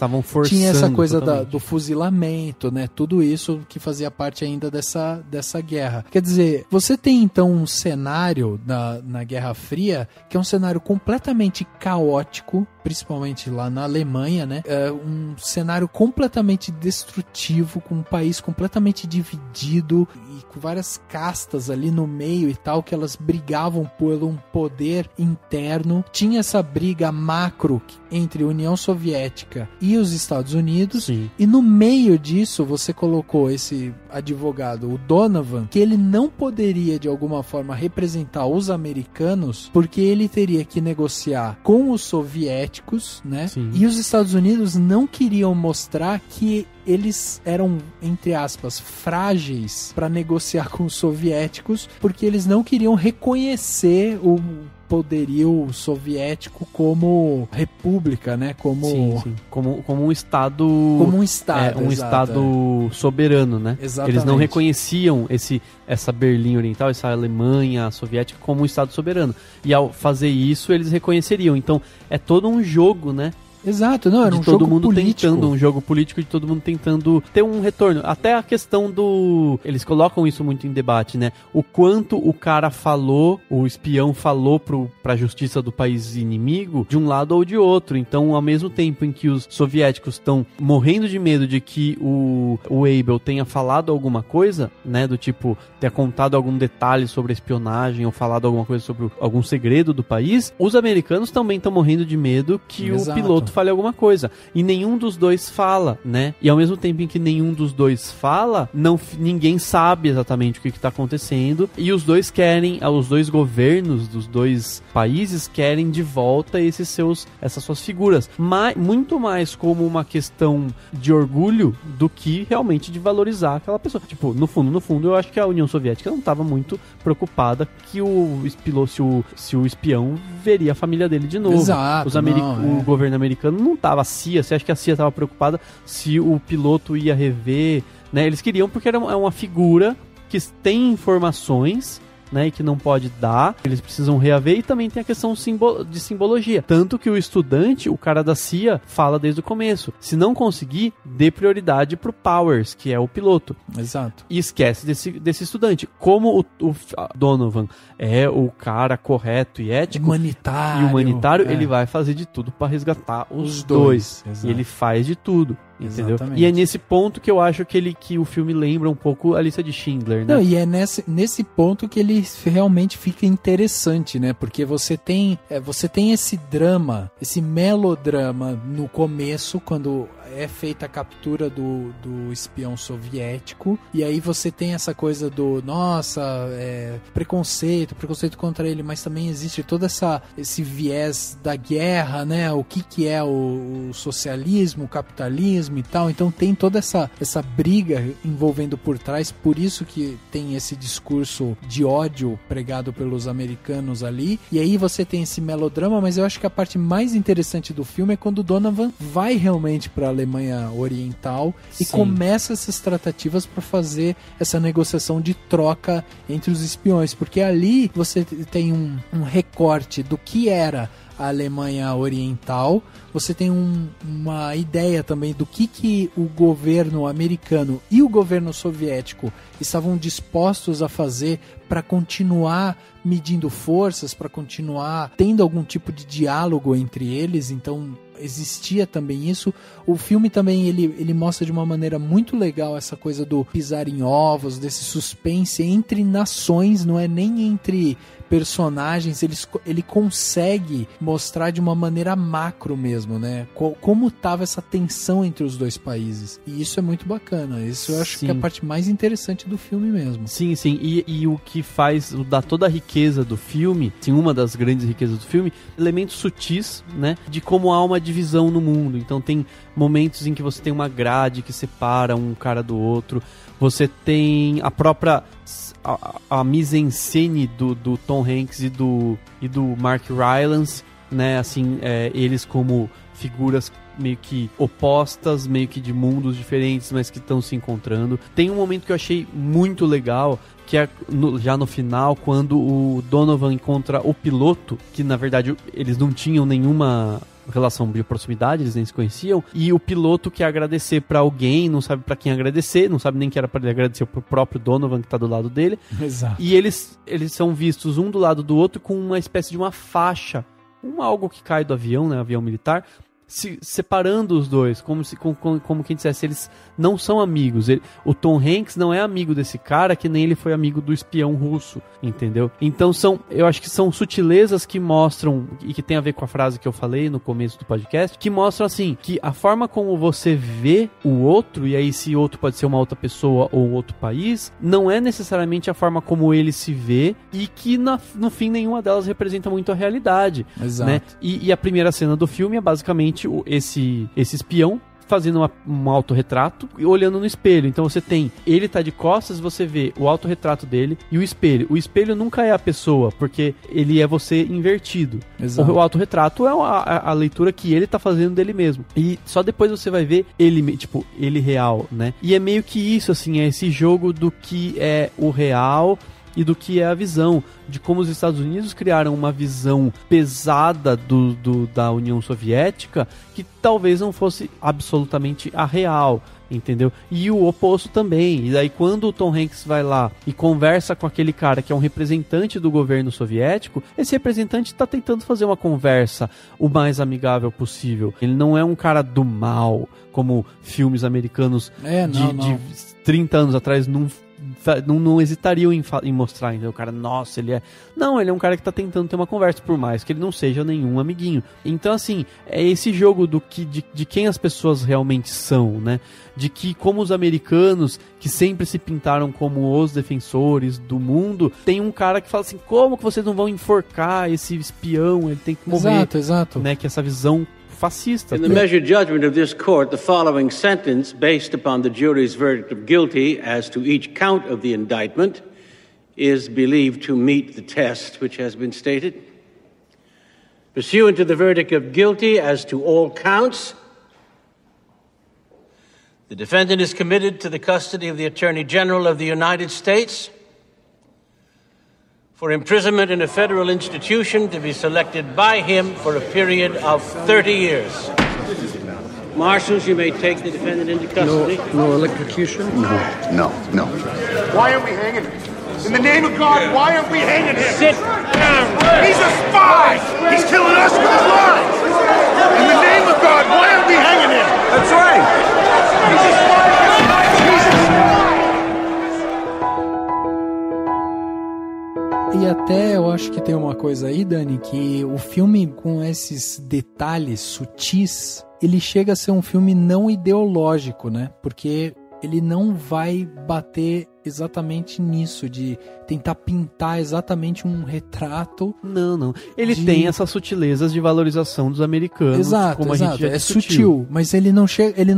tinha
essa coisa do fuzilamento, né? Tudo isso que fazia parte ainda dessa guerra. Quer dizer, você tem então um cenário na Guerra Fria, que é um cenário completamente caótico, principalmente lá na Alemanha, né? Um cenário completamente destrutivo, com um país completamente dividido e com várias castas ali no meio e tal, que elas brigavam por um poder interno. Tinha essa briga macro entre a União Soviética e os Estados Unidos. Sim. E no meio disso você colocou esse advogado, o Donovan, que ele não poderia de alguma forma representar os americanos, porque ele teria que negociar com os soviéticos, né? Sim. E os Estados Unidos não queriam mostrar que eles eram, entre aspas, frágeis para negociar com os soviéticos, porque eles não queriam reconhecer o poderio soviético como república, né? Como
um estado, um estado soberano, né?
Exatamente.
Eles não reconheciam essa Berlim Oriental, essa Alemanha soviética como um estado soberano. E ao fazer isso, eles reconheceriam. Então, é todo um jogo, né?
Exato, não, era um
todo
jogo
mundo
político.
Tentando, um jogo político de todo mundo tentando ter um retorno. Até a questão eles colocam isso muito em debate, né? O quanto o cara falou, o espião falou pra justiça do país inimigo, de um lado ou de outro. Então, ao mesmo tempo em que os soviéticos estão morrendo de medo de que o Abel tenha falado alguma coisa, né? Do tipo, ter contado algum detalhe sobre a espionagem ou falado alguma coisa sobre algum segredo do país, os americanos também estão morrendo de medo que o piloto fale alguma coisa. E nenhum dos dois fala, né? E ao mesmo tempo em que nenhum dos dois fala, ninguém sabe exatamente o que está acontecendo. E os dois governos dos dois países querem de volta essas suas figuras. Muito mais como uma questão de orgulho do que realmente de valorizar aquela pessoa. Tipo, no fundo, eu acho que a União Soviética não estava muito preocupada que se o espião veria a família dele de novo.
Exato.
O governo americano não tava, a CIA, você acha que a CIA tava preocupada se o piloto ia rever, né? Eles queriam porque é uma figura que tem informações, né, e que não pode dar, eles precisam reaver, e também tem a questão de simbologia. Tanto que o estudante, o cara da CIA, fala desde o começo, se não conseguir, dê prioridade pro Powers, que é o piloto.
Exato.
E esquece desse estudante. Como o Donovan é o cara correto e ético, humanitário, ele vai fazer de tudo para resgatar os dois. E ele faz de tudo. entendeu? E é nesse ponto que eu acho que o filme lembra um pouco a Lista de Schindler, né?
Não, e é nesse ponto que ele realmente fica interessante, né? Porque você tem esse drama, esse melodrama no começo, quando é feita a captura do espião soviético, e aí você tem essa coisa do, preconceito contra ele, mas também existe todo esse viés da guerra, né? O que é o socialismo, o capitalismo e tal, então tem toda essa briga envolvendo por trás, por isso que tem esse discurso de ódio pregado pelos americanos ali, e aí você tem esse melodrama, mas eu acho que a parte mais interessante do filme é quando o Donovan vai realmente para a Alemanha Oriental e começa essas tratativas para fazer essa negociação de troca entre os espiões, porque ali você tem um recorte do que era a Alemanha Oriental, você tem uma ideia também do que o governo americano e o governo soviético estavam dispostos a fazer para continuar medindo forças, para continuar tendo algum tipo de diálogo entre eles, então existia também isso. O filme também ele mostra de uma maneira muito legal essa coisa do pisar em ovos, desse suspense entre nações, não é nem entre personagens, ele consegue mostrar de uma maneira macro mesmo, né? Como tava essa tensão entre os dois países. E isso é muito bacana. Isso eu acho que é a parte mais interessante do filme mesmo.
Sim. E o que dá toda a riqueza do filme, sim, uma das grandes riquezas do filme, elementos sutis, né? De como há uma divisão no mundo. Então tem momentos em que você tem uma grade que separa um cara do outro. Você tem a própria a mise-en-scène do Tom Hanks e do Mark Rylance, né? Assim, eles como figuras meio que opostas, meio que de mundos diferentes, mas que estão se encontrando. Tem um momento que eu achei muito legal, que é já no final, quando o Donovan encontra o piloto, que na verdade eles não tinham nenhuma relação de proximidade, eles nem se conheciam, e o piloto quer agradecer pra alguém, não sabe pra quem agradecer, não sabe nem que era pra ele agradecer pro próprio Donovan que tá do lado dele.
Exato.
E eles são vistos um do lado do outro com uma espécie de uma faixa, algo que cai do avião, né, avião militar, separando os dois, como quem dissesse, eles não são amigos. O Tom Hanks não é amigo desse cara, que nem ele foi amigo do espião russo, entendeu? Então eu acho que são sutilezas que mostram, e que tem a ver com a frase que eu falei no começo do podcast, que mostram assim, que a forma como você vê o outro, e aí esse outro pode ser uma outra pessoa ou outro país, não é necessariamente a forma como ele se vê, e que no fim nenhuma delas representa muito a realidade.
Exato.
Né? E a primeira cena do filme é basicamente esse espião fazendo um autorretrato e olhando no espelho. Então você tem, ele tá de costas, você vê o autorretrato dele e o espelho. O espelho nunca é a pessoa, porque ele é você invertido.
Exato.
O autorretrato é a leitura que ele tá fazendo dele mesmo. E só depois você vai ver ele real, né? E é meio que isso, assim, é esse jogo do que é o real e do que é a visão, de como os Estados Unidos criaram uma visão pesada da União Soviética, que talvez não fosse absolutamente a real, entendeu? E o oposto também. E daí quando o Tom Hanks vai lá e conversa com aquele cara que é um representante do governo soviético, esse representante está tentando fazer uma conversa o mais amigável possível. Ele não é um cara do mal, como filmes americanos de 30 anos atrás não hesitariam em mostrar, então o cara, nossa, ele é... Não, ele é um cara que tá tentando ter uma conversa, por mais que ele não seja nenhum amiguinho. Então, assim, é esse jogo de quem as pessoas realmente são, né? De que, como os americanos, que sempre se pintaram como os defensores do mundo, tem um cara que fala assim, como que vocês não vão enforcar esse espião? Ele tem que morrer.
Exato.
Né? Que essa visão fascista.
In the measured judgment of this court, the following sentence, based upon the jury's verdict of guilty as to each count of the indictment, is believed to meet the test which has been stated. Pursuant to the verdict of guilty as to all counts, the defendant is committed to the custody of the Attorney General of the United States for imprisonment in a federal institution to be selected by him for a period of 30 years. Marshals, you may take the defendant into custody.
No electrocution? No.
Why aren't we hanging him? In the name of God, why aren't we hanging him?
Sit down.
He's a spy! He's killing us with his lies! In the name of God, why aren't we hanging him?
That's right.
coisa aí, Dani, que o filme com esses detalhes sutis, ele chega a ser um filme não ideológico, né? Porque ele não vai bater exatamente nisso, de tentar pintar exatamente um retrato.
Não. Ele tem essas sutilezas de valorização dos americanos.
Exato,
como a gente já discutiu.
Sutil, mas ele não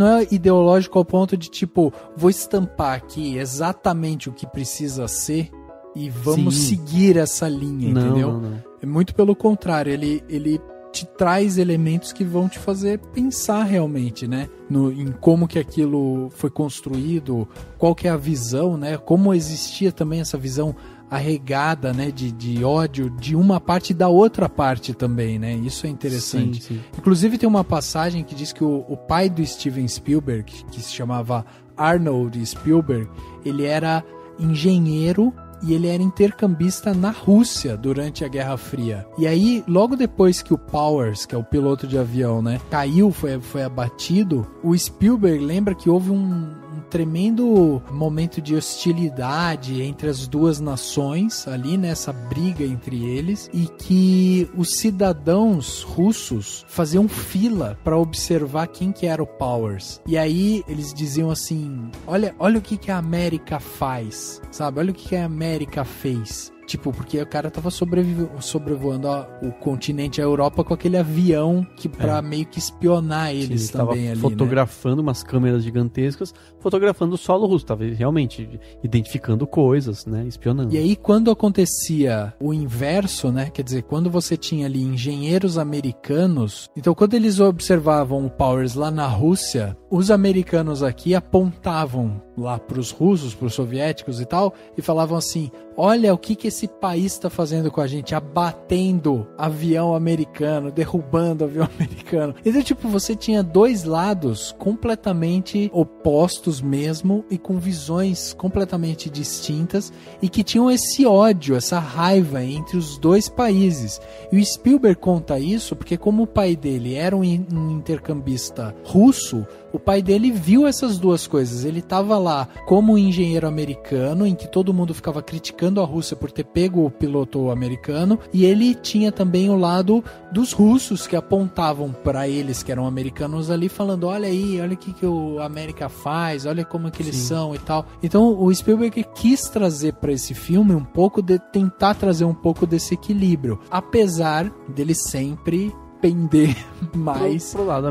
é ideológico ao ponto de, tipo, vou estampar aqui exatamente o que precisa ser e vamos seguir essa linha, entendeu?
Não.
É muito pelo contrário, ele te traz elementos que vão te fazer pensar realmente, né? Em como que aquilo foi construído, qual que é a visão, né? Como existia também essa visão arregada, né? De ódio de uma parte e da outra parte também, né? Isso é interessante.
Sim.
Inclusive tem uma passagem que diz que o pai do Steven Spielberg, que se chamava Arnold Spielberg, ele era engenheiro e ele era intercambista na Rússia durante a Guerra Fria. E aí, logo depois que o Powers, que é o piloto de avião, né, caiu, foi abatido, o Spielberg lembra que houve um tremendo momento de hostilidade entre as duas nações, ali nessa briga entre eles, e que os cidadãos russos faziam fila para observar quem que era o Powers. E aí eles diziam assim, olha o que a América faz, sabe? Olha o que a América fez. Tipo, porque o cara tava sobrevoando o continente, a Europa, com aquele avião que pra meio que espionar eles. Sim, também ali,
fotografando, né? Umas câmeras gigantescas, fotografando o solo russo, tava realmente identificando coisas, né, espionando.
E aí, quando acontecia o inverso, né, quer dizer, quando você tinha ali engenheiros americanos, então quando eles observavam o Powers lá na Rússia, os americanos aqui apontavam lá pros russos, pros soviéticos e tal, e falavam assim, olha o que esse país está fazendo com a gente, abatendo avião americano, derrubando avião americano. Então, tipo, você tinha dois lados completamente opostos mesmo e com visões completamente distintas e que tinham esse ódio, essa raiva entre os dois países. E o Spielberg conta isso porque como o pai dele era um intercambista russo, o pai dele viu essas duas coisas. Ele estava lá como um engenheiro americano, em que todo mundo ficava criticando a Rússia por ter pego o piloto americano, e ele tinha também o lado dos russos que apontavam para eles, que eram americanos ali, falando, olha aí, olha o que a América faz, olha como que eles são e tal. Então o Spielberg quis trazer para esse filme um pouco tentar trazer um pouco desse equilíbrio, apesar dele sempre pender mais pro lado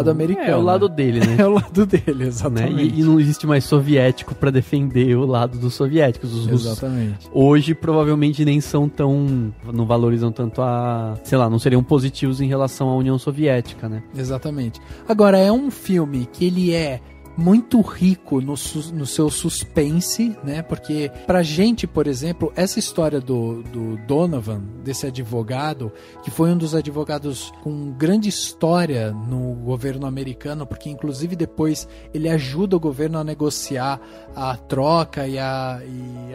americano.
É o lado dele, né?
É o lado dele, exatamente.
Né? E não existe mais soviético pra defender o lado dos soviéticos. Os russos
exatamente.
Hoje provavelmente nem são não valorizam tanto sei lá, não seriam positivos em relação à União Soviética, né?
Exatamente. Agora, é um filme que ele é muito rico no seu suspense, né? Porque pra gente, por exemplo, essa história do Donovan, desse advogado, que foi um dos advogados com grande história no governo americano, porque inclusive depois ele ajuda o governo a negociar a troca e a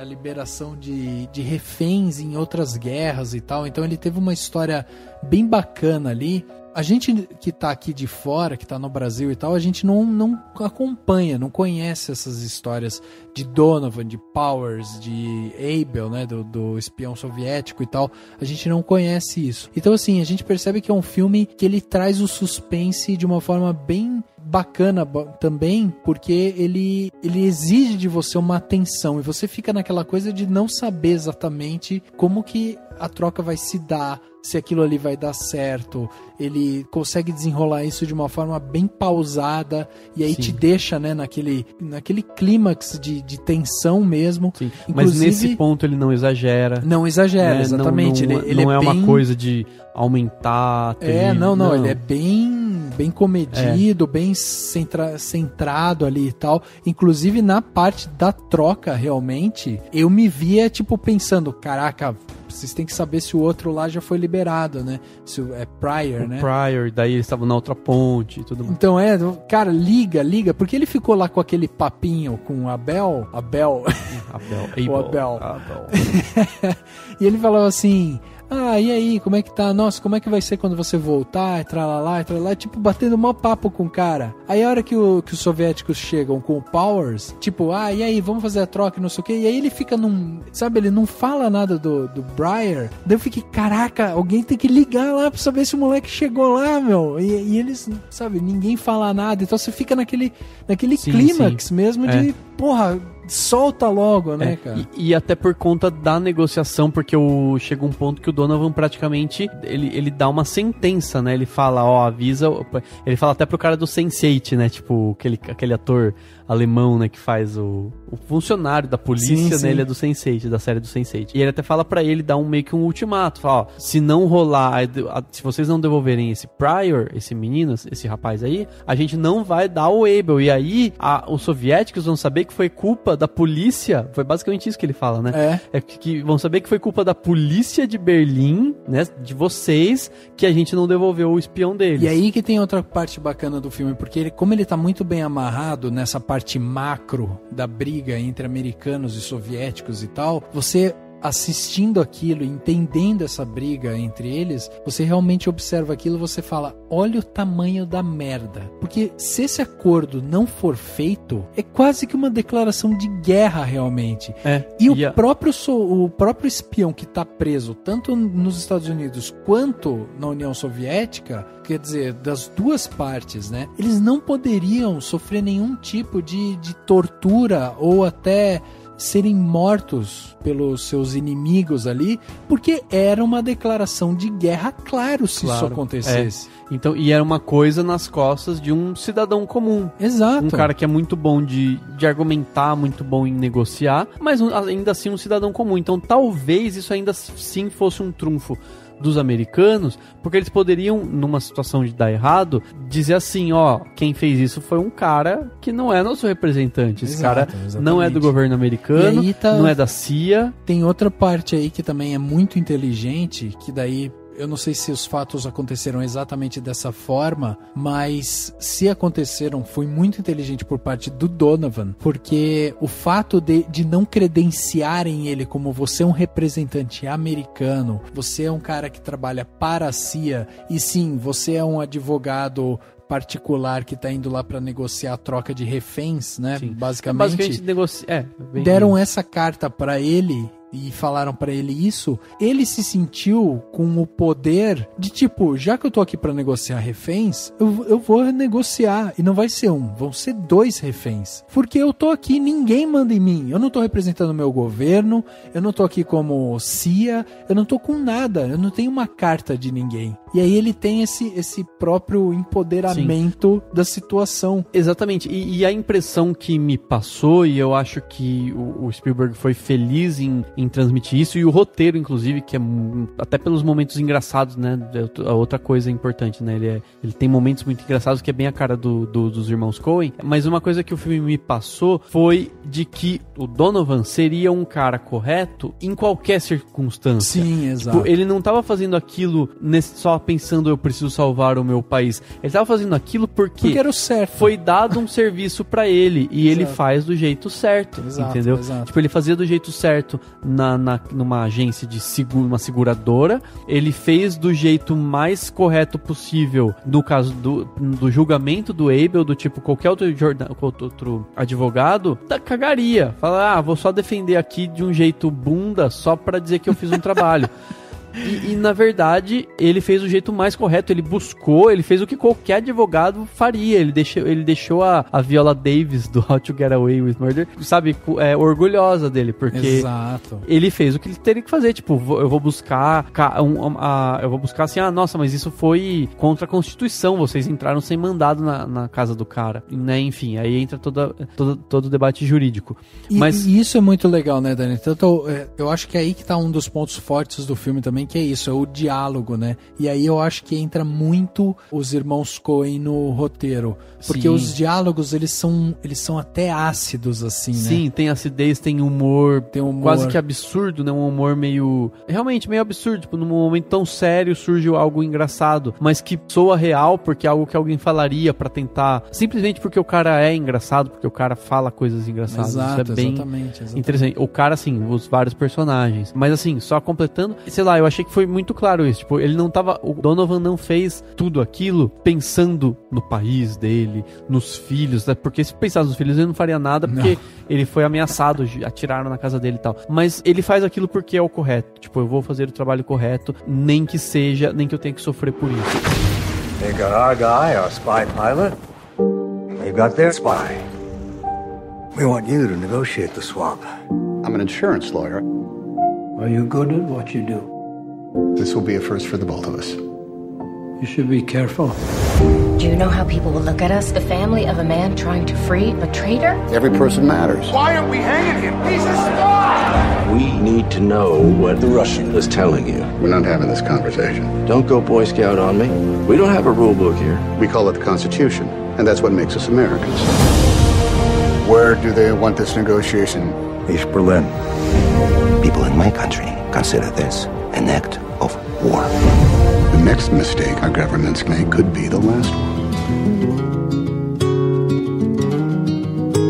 liberação de reféns em outras guerras e tal. Então ele teve uma história bem bacana ali. A gente que tá aqui de fora, que tá no Brasil e tal, a gente não acompanha, não conhece essas histórias de Donovan, de Powers, de Abel, né, do espião soviético e tal. A gente não conhece isso. Então, assim, a gente percebe que é um filme que ele traz o suspense de uma forma bem bacana também, porque ele exige de você uma atenção e você fica naquela coisa de não saber exatamente como que a troca vai se dar, se aquilo ali vai dar certo. Ele consegue desenrolar isso de uma forma bem pausada e aí te deixa, né, naquele clímax de tensão mesmo.
Sim. Mas nesse ponto ele não exagera.
Não exagera, né? Exatamente. Ele
não
é
uma coisa de aumentar.
Não. Ele é bem comedido, bem centrado ali e tal. Inclusive na parte da troca, realmente, eu me via, tipo, pensando, caraca, vocês têm que saber se o outro lá já foi liberado, né? Se é Pryor, né?
Pryor, daí eles estavam na outra ponte e tudo mais.
Então cara, liga, porque ele ficou lá com aquele papinho com o Abel. O Abel.
Abel.
E ele falava assim, e aí, como é que tá? Nossa, como é que vai ser quando você voltar? E tralalá, tipo, batendo mó papo com o cara. Aí a hora que os soviéticos chegam com o Powers, tipo, e aí, vamos fazer a troca, não sei o quê. E aí ele fica sabe, ele não fala nada do Briar. Daí eu fiquei, caraca, alguém tem que ligar lá pra saber se o moleque chegou lá, meu. E eles, sabe, ninguém fala nada. Então você fica naquele clímax mesmo de, porra, solta logo, né, cara?
E até por conta da negociação, porque chega um ponto que o Donovan praticamente, ele dá uma sentença, né? Ele fala, avisa, ele fala até pro cara do Sense8, né? Tipo, aquele ator alemão, né, que faz o funcionário da polícia, né? Ele é do Sense8, da série do Sense8. E ele até fala pra ele, dá meio que um ultimato, fala, se não rolar, se vocês não devolverem esse Prior, esse menino, esse rapaz aí, a gente não vai dar o Abel. E aí, os soviéticos vão saber que foi culpa da polícia, foi basicamente isso que ele fala, né? É que vão saber que foi culpa da polícia de Berlim, né, de vocês, que a gente não devolveu o espião deles.
E aí que tem outra parte bacana do filme, porque como ele tá muito bem amarrado nessa parte macro da briga entre americanos e soviéticos e tal, você assistindo aquilo, entendendo essa briga entre eles, você realmente observa aquilo, você fala, olha o tamanho da merda. Porque se esse acordo não for feito, é quase que uma declaração de guerra realmente. E o próprio espião que tá preso, tanto nos Estados Unidos quanto na União Soviética, quer dizer, das duas partes, né? Eles não poderiam sofrer nenhum tipo de tortura ou até serem mortos pelos seus inimigos ali, porque era uma declaração de guerra, claro, se isso acontecesse.
Então, e era uma coisa nas costas de um cidadão comum.
Exato.
Um cara que é muito bom de argumentar, muito bom em negociar, mas ainda assim um cidadão comum. Então, talvez isso ainda sim fosse um trunfo dos americanos, porque eles poderiam, numa situação de dar errado, dizer assim, quem fez isso foi um cara que não é nosso representante. Esse cara não é do governo americano, não é da CIA.
Tem outra parte aí que também é muito inteligente, que daí eu não sei se os fatos aconteceram exatamente dessa forma, mas se aconteceram, foi muito inteligente por parte do Donovan, porque o fato de não credenciarem ele como você é um representante americano, você é um cara que trabalha para a CIA, e sim, você é um advogado particular que tá indo lá para negociar a troca de reféns, né?
Sim.
Basicamente deram essa carta para ele e falaram pra ele isso, ele se sentiu com o poder de tipo, já que eu tô aqui pra negociar reféns, eu vou negociar, e não vai ser vão ser 2 reféns, porque eu tô aqui, ninguém manda em mim, eu não tô representando o meu governo, eu não tô aqui como CIA, eu não tô com nada, eu não tenho uma carta de ninguém. E aí ele tem esse próprio empoderamento da situação.
Exatamente, e a impressão que me passou, e eu acho que o Spielberg foi feliz em transmitir isso, e o roteiro, inclusive, que é até pelos momentos engraçados, né, outra coisa importante, né, ele tem momentos muito engraçados que é bem a cara dos irmãos Coen, mas uma coisa que o filme me passou foi de que o Donovan seria um cara correto em qualquer circunstância.
Sim, exato.
Tipo, ele não estava fazendo aquilo só pensando, eu preciso salvar o meu país, ele estava fazendo aquilo porque
era o certo.
Foi dado um serviço pra ele, e ele faz do jeito certo, entendeu?
Exato.
Tipo, ele fazia do jeito certo numa agência de uma seguradora, ele fez do jeito mais correto possível no caso do julgamento do Abel, do tipo, qualquer outro advogado cagaria, fala, vou só defender aqui de um jeito bunda só pra dizer que eu fiz um trabalho. E na verdade ele fez o jeito mais correto, ele fez o que qualquer advogado faria, ele deixou a Viola Davis do How to Get Away with Murder, sabe, orgulhosa dele, porque ele fez o que ele teria que fazer, tipo, eu vou buscar assim, nossa, mas isso foi contra a Constituição, vocês entraram sem mandado na casa do cara, né, enfim, aí entra todo o debate jurídico.
E isso é muito legal, né, Dani? Tanto, eu acho que é aí que tá um dos pontos fortes do filme também, que é isso, é o diálogo, né? E aí eu acho que entra muito os irmãos Coen no roteiro, porque os diálogos, eles são até ácidos, assim, né?
Sim, tem acidez, tem humor quase que absurdo, né? Um humor realmente meio absurdo, tipo, num momento tão sério surge algo engraçado, mas que soa real, porque é algo que alguém falaria pra tentar, simplesmente porque o cara é engraçado, porque o cara fala coisas engraçadas.
Exato,
isso é bem
exatamente.
interessante. O cara, assim, os vários personagens, mas assim, só completando, sei lá, eu achei que foi muito claro isso. Tipo, o Donovan não fez tudo aquilo pensando no país dele, nos filhos, né? Porque se pensasse nos filhos, ele não faria nada, porque ele foi ameaçado, atiraram na casa dele e tal. Mas ele faz aquilo porque é o correto. Tipo, eu vou fazer o trabalho correto, nem que eu tenha que sofrer por isso.
They got our guy, our spy pilot. They've got their spy. We want you to negotiate the swap.
I'm an insurance lawyer.
Are you good at what you do?
This will be a first for the both of us.
You should be careful.
Do you know how people will look at us? The family of a man trying to free a traitor?
Every person matters.
Why aren't we hanging him? He's a spy!
We need to know what the Russian is telling you.
We're not having this conversation.
Don't go Boy Scout on me. We don't have a rule book here.
We call it the Constitution, and that's what makes us Americans. Where do they want this negotiation?
East Berlin.
People in my country consider this an act of war.
The next mistake our governments make could be the last one.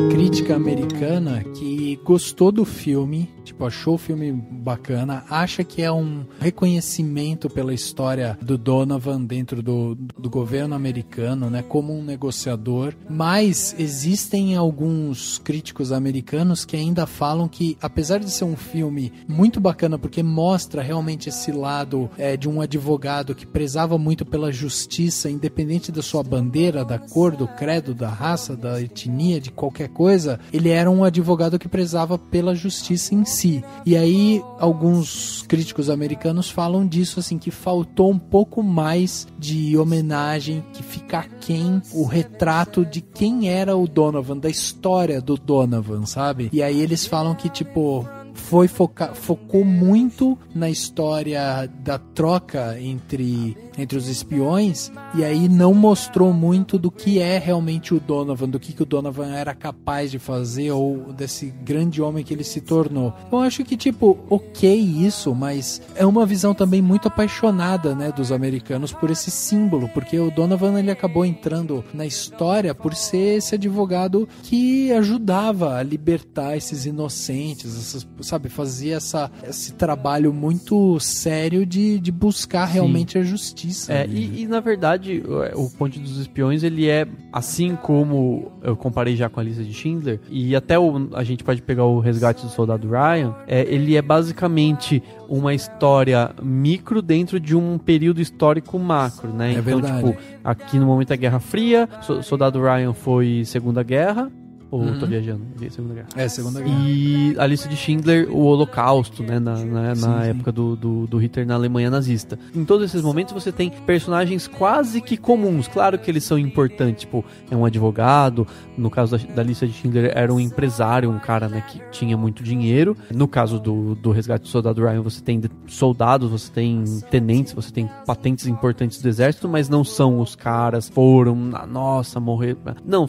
Crítica americana que gostou do filme, tipo, achou o filme bacana, acha que é um reconhecimento pela história do Donovan dentro do governo americano, né, como um negociador, mas existem alguns críticos americanos que ainda falam que, apesar de ser um filme muito bacana, porque mostra realmente esse lado de um advogado que prezava muito pela justiça, independente da sua bandeira, da cor, do credo, da raça, da etnia, de qualquer coisa, ele era um advogado que prezava pela justiça em si. E aí alguns críticos americanos falam disso, assim, que faltou um pouco mais de homenagem, que fica aquém o retrato de quem era o Donovan, da história do Donovan, sabe? E aí eles falam que, tipo, focou muito na história da troca entre os espiões, e aí não mostrou muito do que é realmente o Donovan, do que o Donovan era capaz de fazer, ou desse grande homem que ele se tornou. Eu acho que, tipo, ok isso, mas é uma visão também muito apaixonada, né, dos americanos por esse símbolo, porque o Donovan, ele acabou entrando na história por ser esse advogado que ajudava a libertar esses inocentes, sabe, fazia esse trabalho muito sério de buscar realmente a justiça.
E na verdade, o Ponte dos Espiões, ele é, assim como eu comparei já com a Lista de Schindler, e até a gente pode pegar o Resgate do Soldado Ryan, ele é basicamente uma história micro dentro de um período histórico macro, né? Então, verdade. Tipo, aqui no momento da Guerra Fria, Soldado Ryan foi Segunda Guerra, ou tô viajando? Segunda Guerra.
Segunda Guerra.
E a Lista de Schindler, o Holocausto, né? Na época do Hitler na Alemanha nazista. Em todos esses momentos você tem personagens quase que comuns. Claro que eles são importantes. Tipo, é um advogado. No caso da Lista de Schindler, era um empresário, um cara, né, que tinha muito dinheiro. No caso do Resgate do Soldado Ryan, você tem soldados, você tem tenentes, você tem patentes importantes do exército, mas não são os caras foram, nossa, morrer. Não,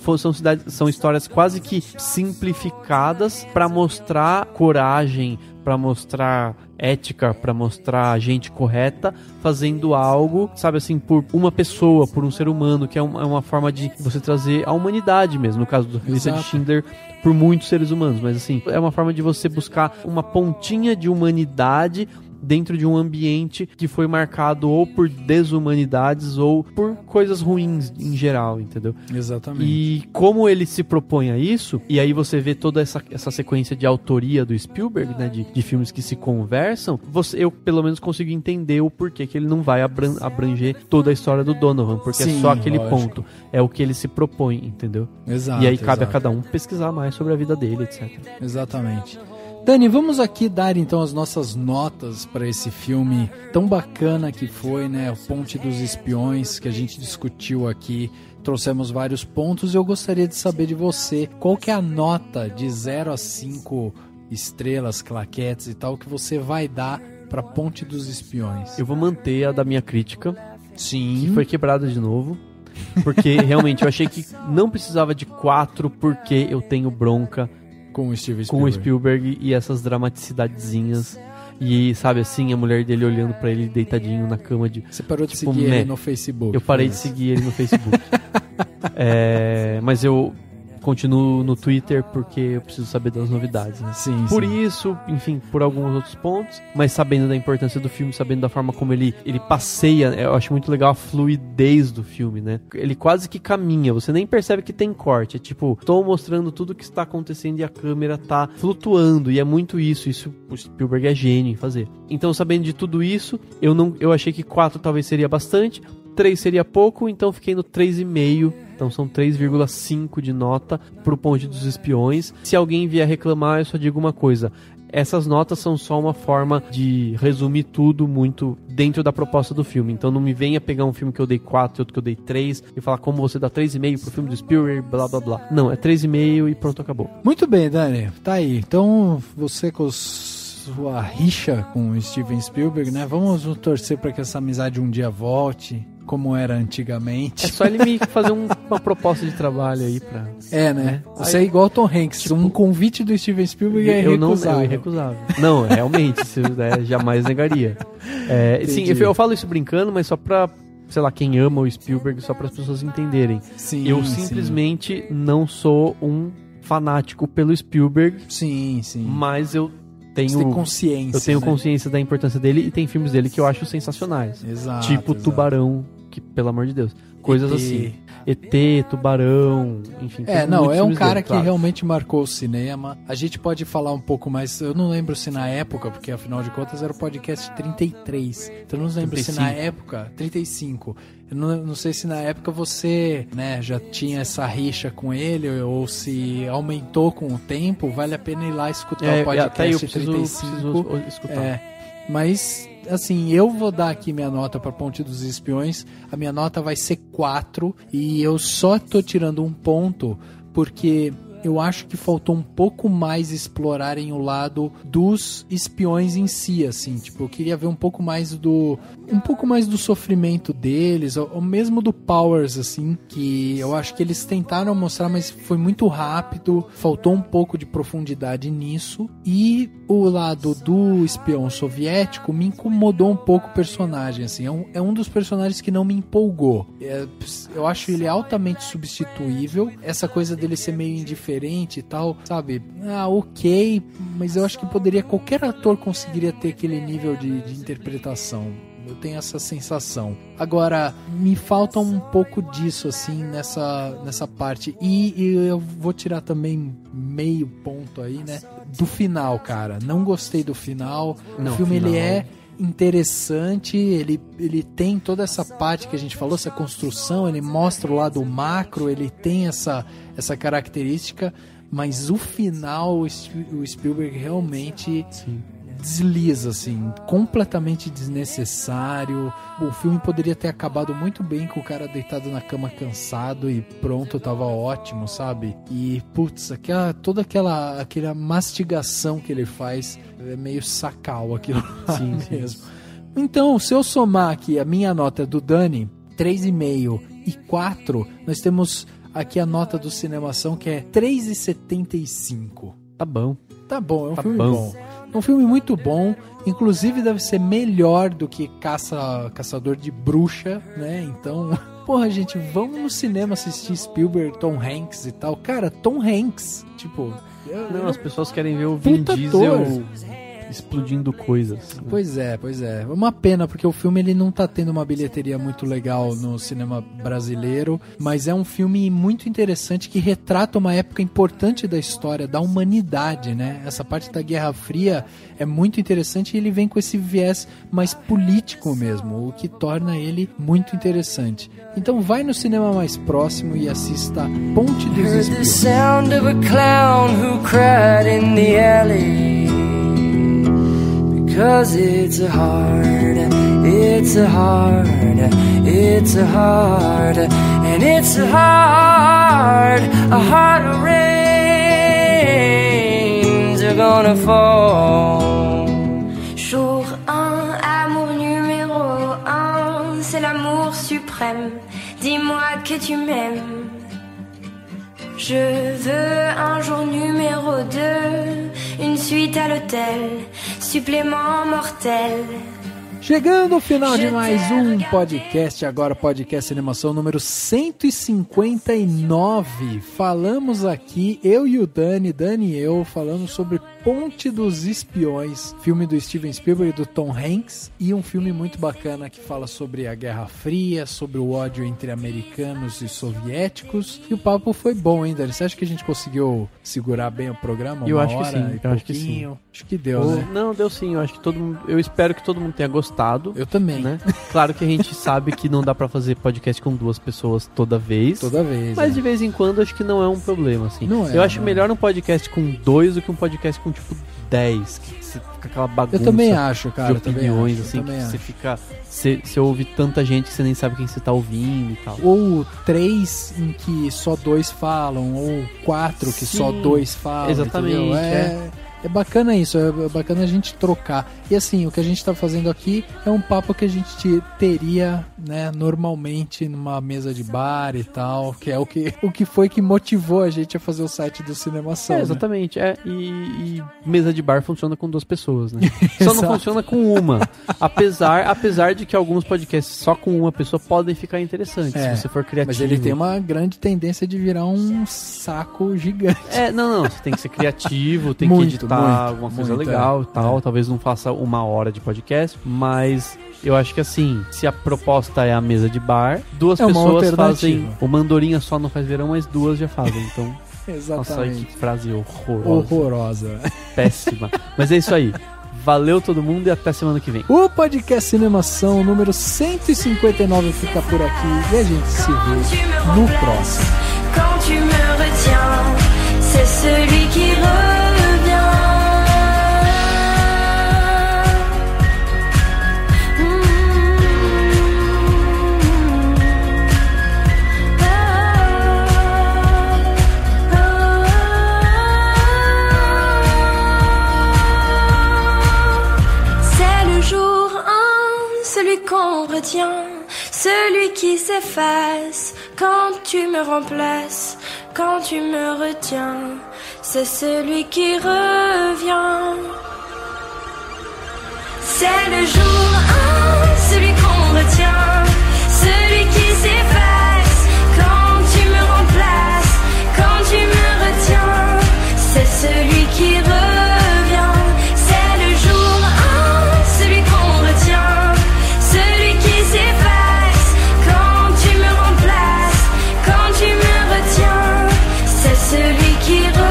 são histórias quase que simplificadas para mostrar coragem, para mostrar ética, para mostrar gente correta fazendo algo, sabe, assim, por uma pessoa, por um ser humano, que é uma forma de você trazer a humanidade mesmo, no caso do Lista de Schindler, por muitos seres humanos, mas assim, é uma forma de você buscar uma pontinha de humanidade dentro de um ambiente que foi marcado ou por desumanidades ou por coisas ruins em geral, entendeu?
Exatamente.
E como ele se propõe a isso, e aí você vê toda essa sequência de autoria do Spielberg, né, de filmes que se conversam, eu pelo menos consigo entender o porquê que ele não vai abranger toda a história do Donovan, porque é só aquele ponto, é o que ele se propõe, entendeu?
Exato.
E aí cabe a cada um pesquisar mais sobre a vida dele, etc.
Exatamente. Dani, vamos aqui dar então as nossas notas para esse filme tão bacana que foi, né? O Ponte dos Espiões, que a gente discutiu aqui. Trouxemos vários pontos e eu gostaria de saber de você, qual que é a nota de 0 a 5 estrelas, claquetes e tal, que você vai dar para Ponte dos Espiões?
Eu vou manter a da minha crítica.
Sim.
Que foi quebrada de novo. Porque realmente eu achei que não precisava de 4, porque eu tenho bronca
com o
Spielberg e essas dramaticidades. E, sabe, assim, a mulher dele olhando pra ele deitadinho na cama de...
Você parou de seguir ele no Facebook.
Eu parei de seguir ele no Facebook. Mas eu continuo no Twitter porque eu preciso saber das novidades, né?
Sim,
por isso, enfim, por alguns outros pontos, mas sabendo da importância do filme, sabendo da forma como ele passeia, eu acho muito legal a fluidez do filme, né? Ele quase que caminha, você nem percebe que tem corte, é tipo, tô mostrando tudo o que está acontecendo e a câmera tá flutuando, e é muito isso o Spielberg é gênio em fazer. Então, sabendo de tudo isso, eu achei que 4 talvez seria bastante, 3 seria pouco, então fiquei no 3,5. Então são 3,5 de nota pro Ponte dos Espiões. Se alguém vier reclamar, eu só digo uma coisa: essas notas são só uma forma de resumir tudo muito dentro da proposta do filme. Então não me venha pegar um filme que eu dei 4 e outro que eu dei 3 e falar como você dá 3,5 pro filme do Spielberg, blá blá blá. Não, é 3,5 e pronto, acabou.
Muito bem, Dani, tá aí. Então você com sua rixa com o Steven Spielberg, né? Vamos torcer para que essa amizade um dia volte como era antigamente.
É só ele me fazer uma proposta de trabalho aí pra...
né? Você é igual o Tom Hanks, tipo, um convite do Steven Spielberg é irrecusável.
É irrecusável. Não, realmente, jamais negaria. Sim, eu falo isso brincando, mas só pra, sei lá, quem ama o Spielberg, só para as pessoas entenderem.
Sim,
eu simplesmente não sou um fanático pelo Spielberg.
Sim.
Mas eu tenho
consciência.
Eu tenho consciência da importância dele e tem filmes dele que eu acho sensacionais.
Exato.
Tipo Tubarão, que pelo amor de Deus. Coisas assim. ET, Tubarão, enfim.
É um cara que realmente marcou o cinema. A gente pode falar um pouco mais, eu não lembro se na época, porque afinal de contas era o podcast 33. Então eu não lembro 35. Se na época, 35. Eu não sei se na época você, né, já tinha essa rixa com ele ou se aumentou com o tempo. Vale a pena ir lá escutar o podcast
até eu preciso
35.
escutar.
Mas, assim, eu vou dar aqui minha nota para Ponte dos Espiões. A minha nota vai ser 4 e eu só tô tirando um ponto porque eu acho que faltou um pouco mais explorarem o lado dos espiões em si, assim, tipo, eu queria ver um pouco mais do sofrimento deles, ou mesmo do Powers, assim, que eu acho que eles tentaram mostrar, mas foi muito rápido, faltou um pouco de profundidade nisso, e o lado do espião soviético me incomodou um pouco o personagem, assim, é um dos personagens que não me empolgou, eu acho ele altamente substituível, essa coisa dele ser meio indiferente e tal, sabe? Ok, mas eu acho que qualquer ator conseguiria ter aquele nível de interpretação. Eu tenho essa sensação. Agora, me falta um pouco disso, assim, nessa parte. E eu vou tirar também meio ponto aí, né? Do final, cara. Não gostei do final. O filme, ele é interessante, ele tem toda essa parte que a gente falou, essa construção, ele mostra o lado macro, ele tem essa característica, mas o final, o Spielberg realmente desliza, assim, completamente desnecessário. O filme poderia ter acabado muito bem com o cara deitado na cama cansado e pronto, tava ótimo, sabe? E, putz, toda aquela mastigação que ele faz é meio sacal aquilo mesmo. Então, se eu somar aqui a minha nota do Dani, 3,5 e 4, nós temos aqui a nota do Cinemação, que é 3,75.
Tá bom.
Tá bom, é um filme bom. É um filme muito bom, inclusive deve ser melhor do que Caçador de Bruxa, né? Então, porra, gente, vamos no cinema assistir Spielberg, Tom Hanks e tal. Cara, Tom Hanks, tipo...
as pessoas querem ver o Vin Diesel explodindo coisas.
Pois é. É uma pena, porque o filme ele não tá tendo uma bilheteria muito legal no cinema brasileiro, mas é um filme muito interessante que retrata uma época importante da história da humanidade, né? Essa parte da Guerra Fria é muito interessante e ele vem com esse viés mais político mesmo, o que torna ele muito interessante. Então vai no cinema mais próximo e assista Ponte dos Espiões.
Cause it's a heart, and it's a heart, of rains are gonna fall.
Jour 1, amour numéro 1, c'est l'amour suprême. Dis-moi que tu m'aimes. Je veux un jour numéro 2, une suite à l'hôtel, supplément mortel.
Chegando ao final de mais um podcast, agora podcast Cinemação número 159. Falamos aqui, eu e o Dani e eu, falamos sobre Ponte dos Espiões, filme do Steven Spielberg e do Tom Hanks, e um filme muito bacana que fala sobre a Guerra Fria, sobre o ódio entre americanos e soviéticos, e o papo foi bom, hein, Dani? Você acha que a gente conseguiu segurar bem o programa?
Eu acho que sim,
acho que sim. Acho que deu, né?
Não, deu sim, eu acho que eu espero que todo mundo tenha gostado.
Eu também.
Né? Claro que a gente sabe que não dá pra fazer podcast com 2 pessoas toda vez. Mas de vez em quando acho que não é um problema, assim. Eu acho melhor um podcast com 2 do que um podcast com, tipo, 10. Que você fica aquela bagunça.
Eu também acho, cara.
De opiniões, assim, que você fica... Você ouve tanta gente que você nem sabe quem você tá ouvindo e tal.
Ou 3 em que só 2 falam, ou 4 que só 2 falam.
Exatamente.
É bacana isso, é bacana a gente trocar. E assim, o que a gente tá fazendo aqui é um papo que a gente teria, né, normalmente numa mesa de bar e tal, que é o que foi que motivou a gente a fazer o site do Cinemação.
Exatamente, né? E mesa de bar funciona com 2 pessoas, né? Só não funciona com uma. Apesar de que alguns podcasts só com uma pessoa podem ficar interessantes, se você for criativo.
Mas ele tem uma grande tendência de virar um saco gigante.
Não, você tem que ser criativo, tem que editar alguma coisa legal e tal. Talvez não faça 1 hora de podcast, mas eu acho que assim, se a proposta é a mesa de bar, 2 pessoas fazem. O Mandorinha só não faz verão, mas 2 já fazem, então.
Exatamente.
Nossa, que frase horrorosa.
Péssima.
Mas é isso aí. Valeu todo mundo e até semana que vem.
O podcast Cinemação número 159 fica por aqui e a gente se vê no próximo.
Quand tu me retiens, c'est celui qui revient. C'est le jour 1, celui qu'on retient, celui qui s'efface quand tu me remplaces, quand tu me retiens, c'est celui qui revient. C'est le jour 1, celui qu'on retient, celui qui s'efface quand tu me remplaces, quand tu me retiens, c'est celui qui revient. C'est le jour 1, celui qu'on retient, celui qui s'efface quand tu me remplaces, quand tu me retiens, c'est celui qui revient.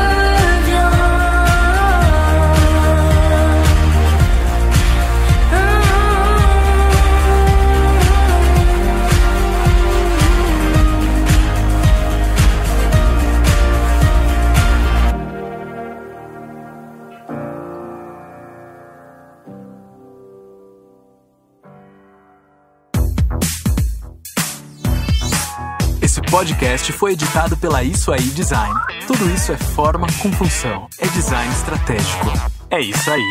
Esse podcast foi editado pela Isso Aí Design. Tudo isso é forma com função. É design estratégico. É isso aí.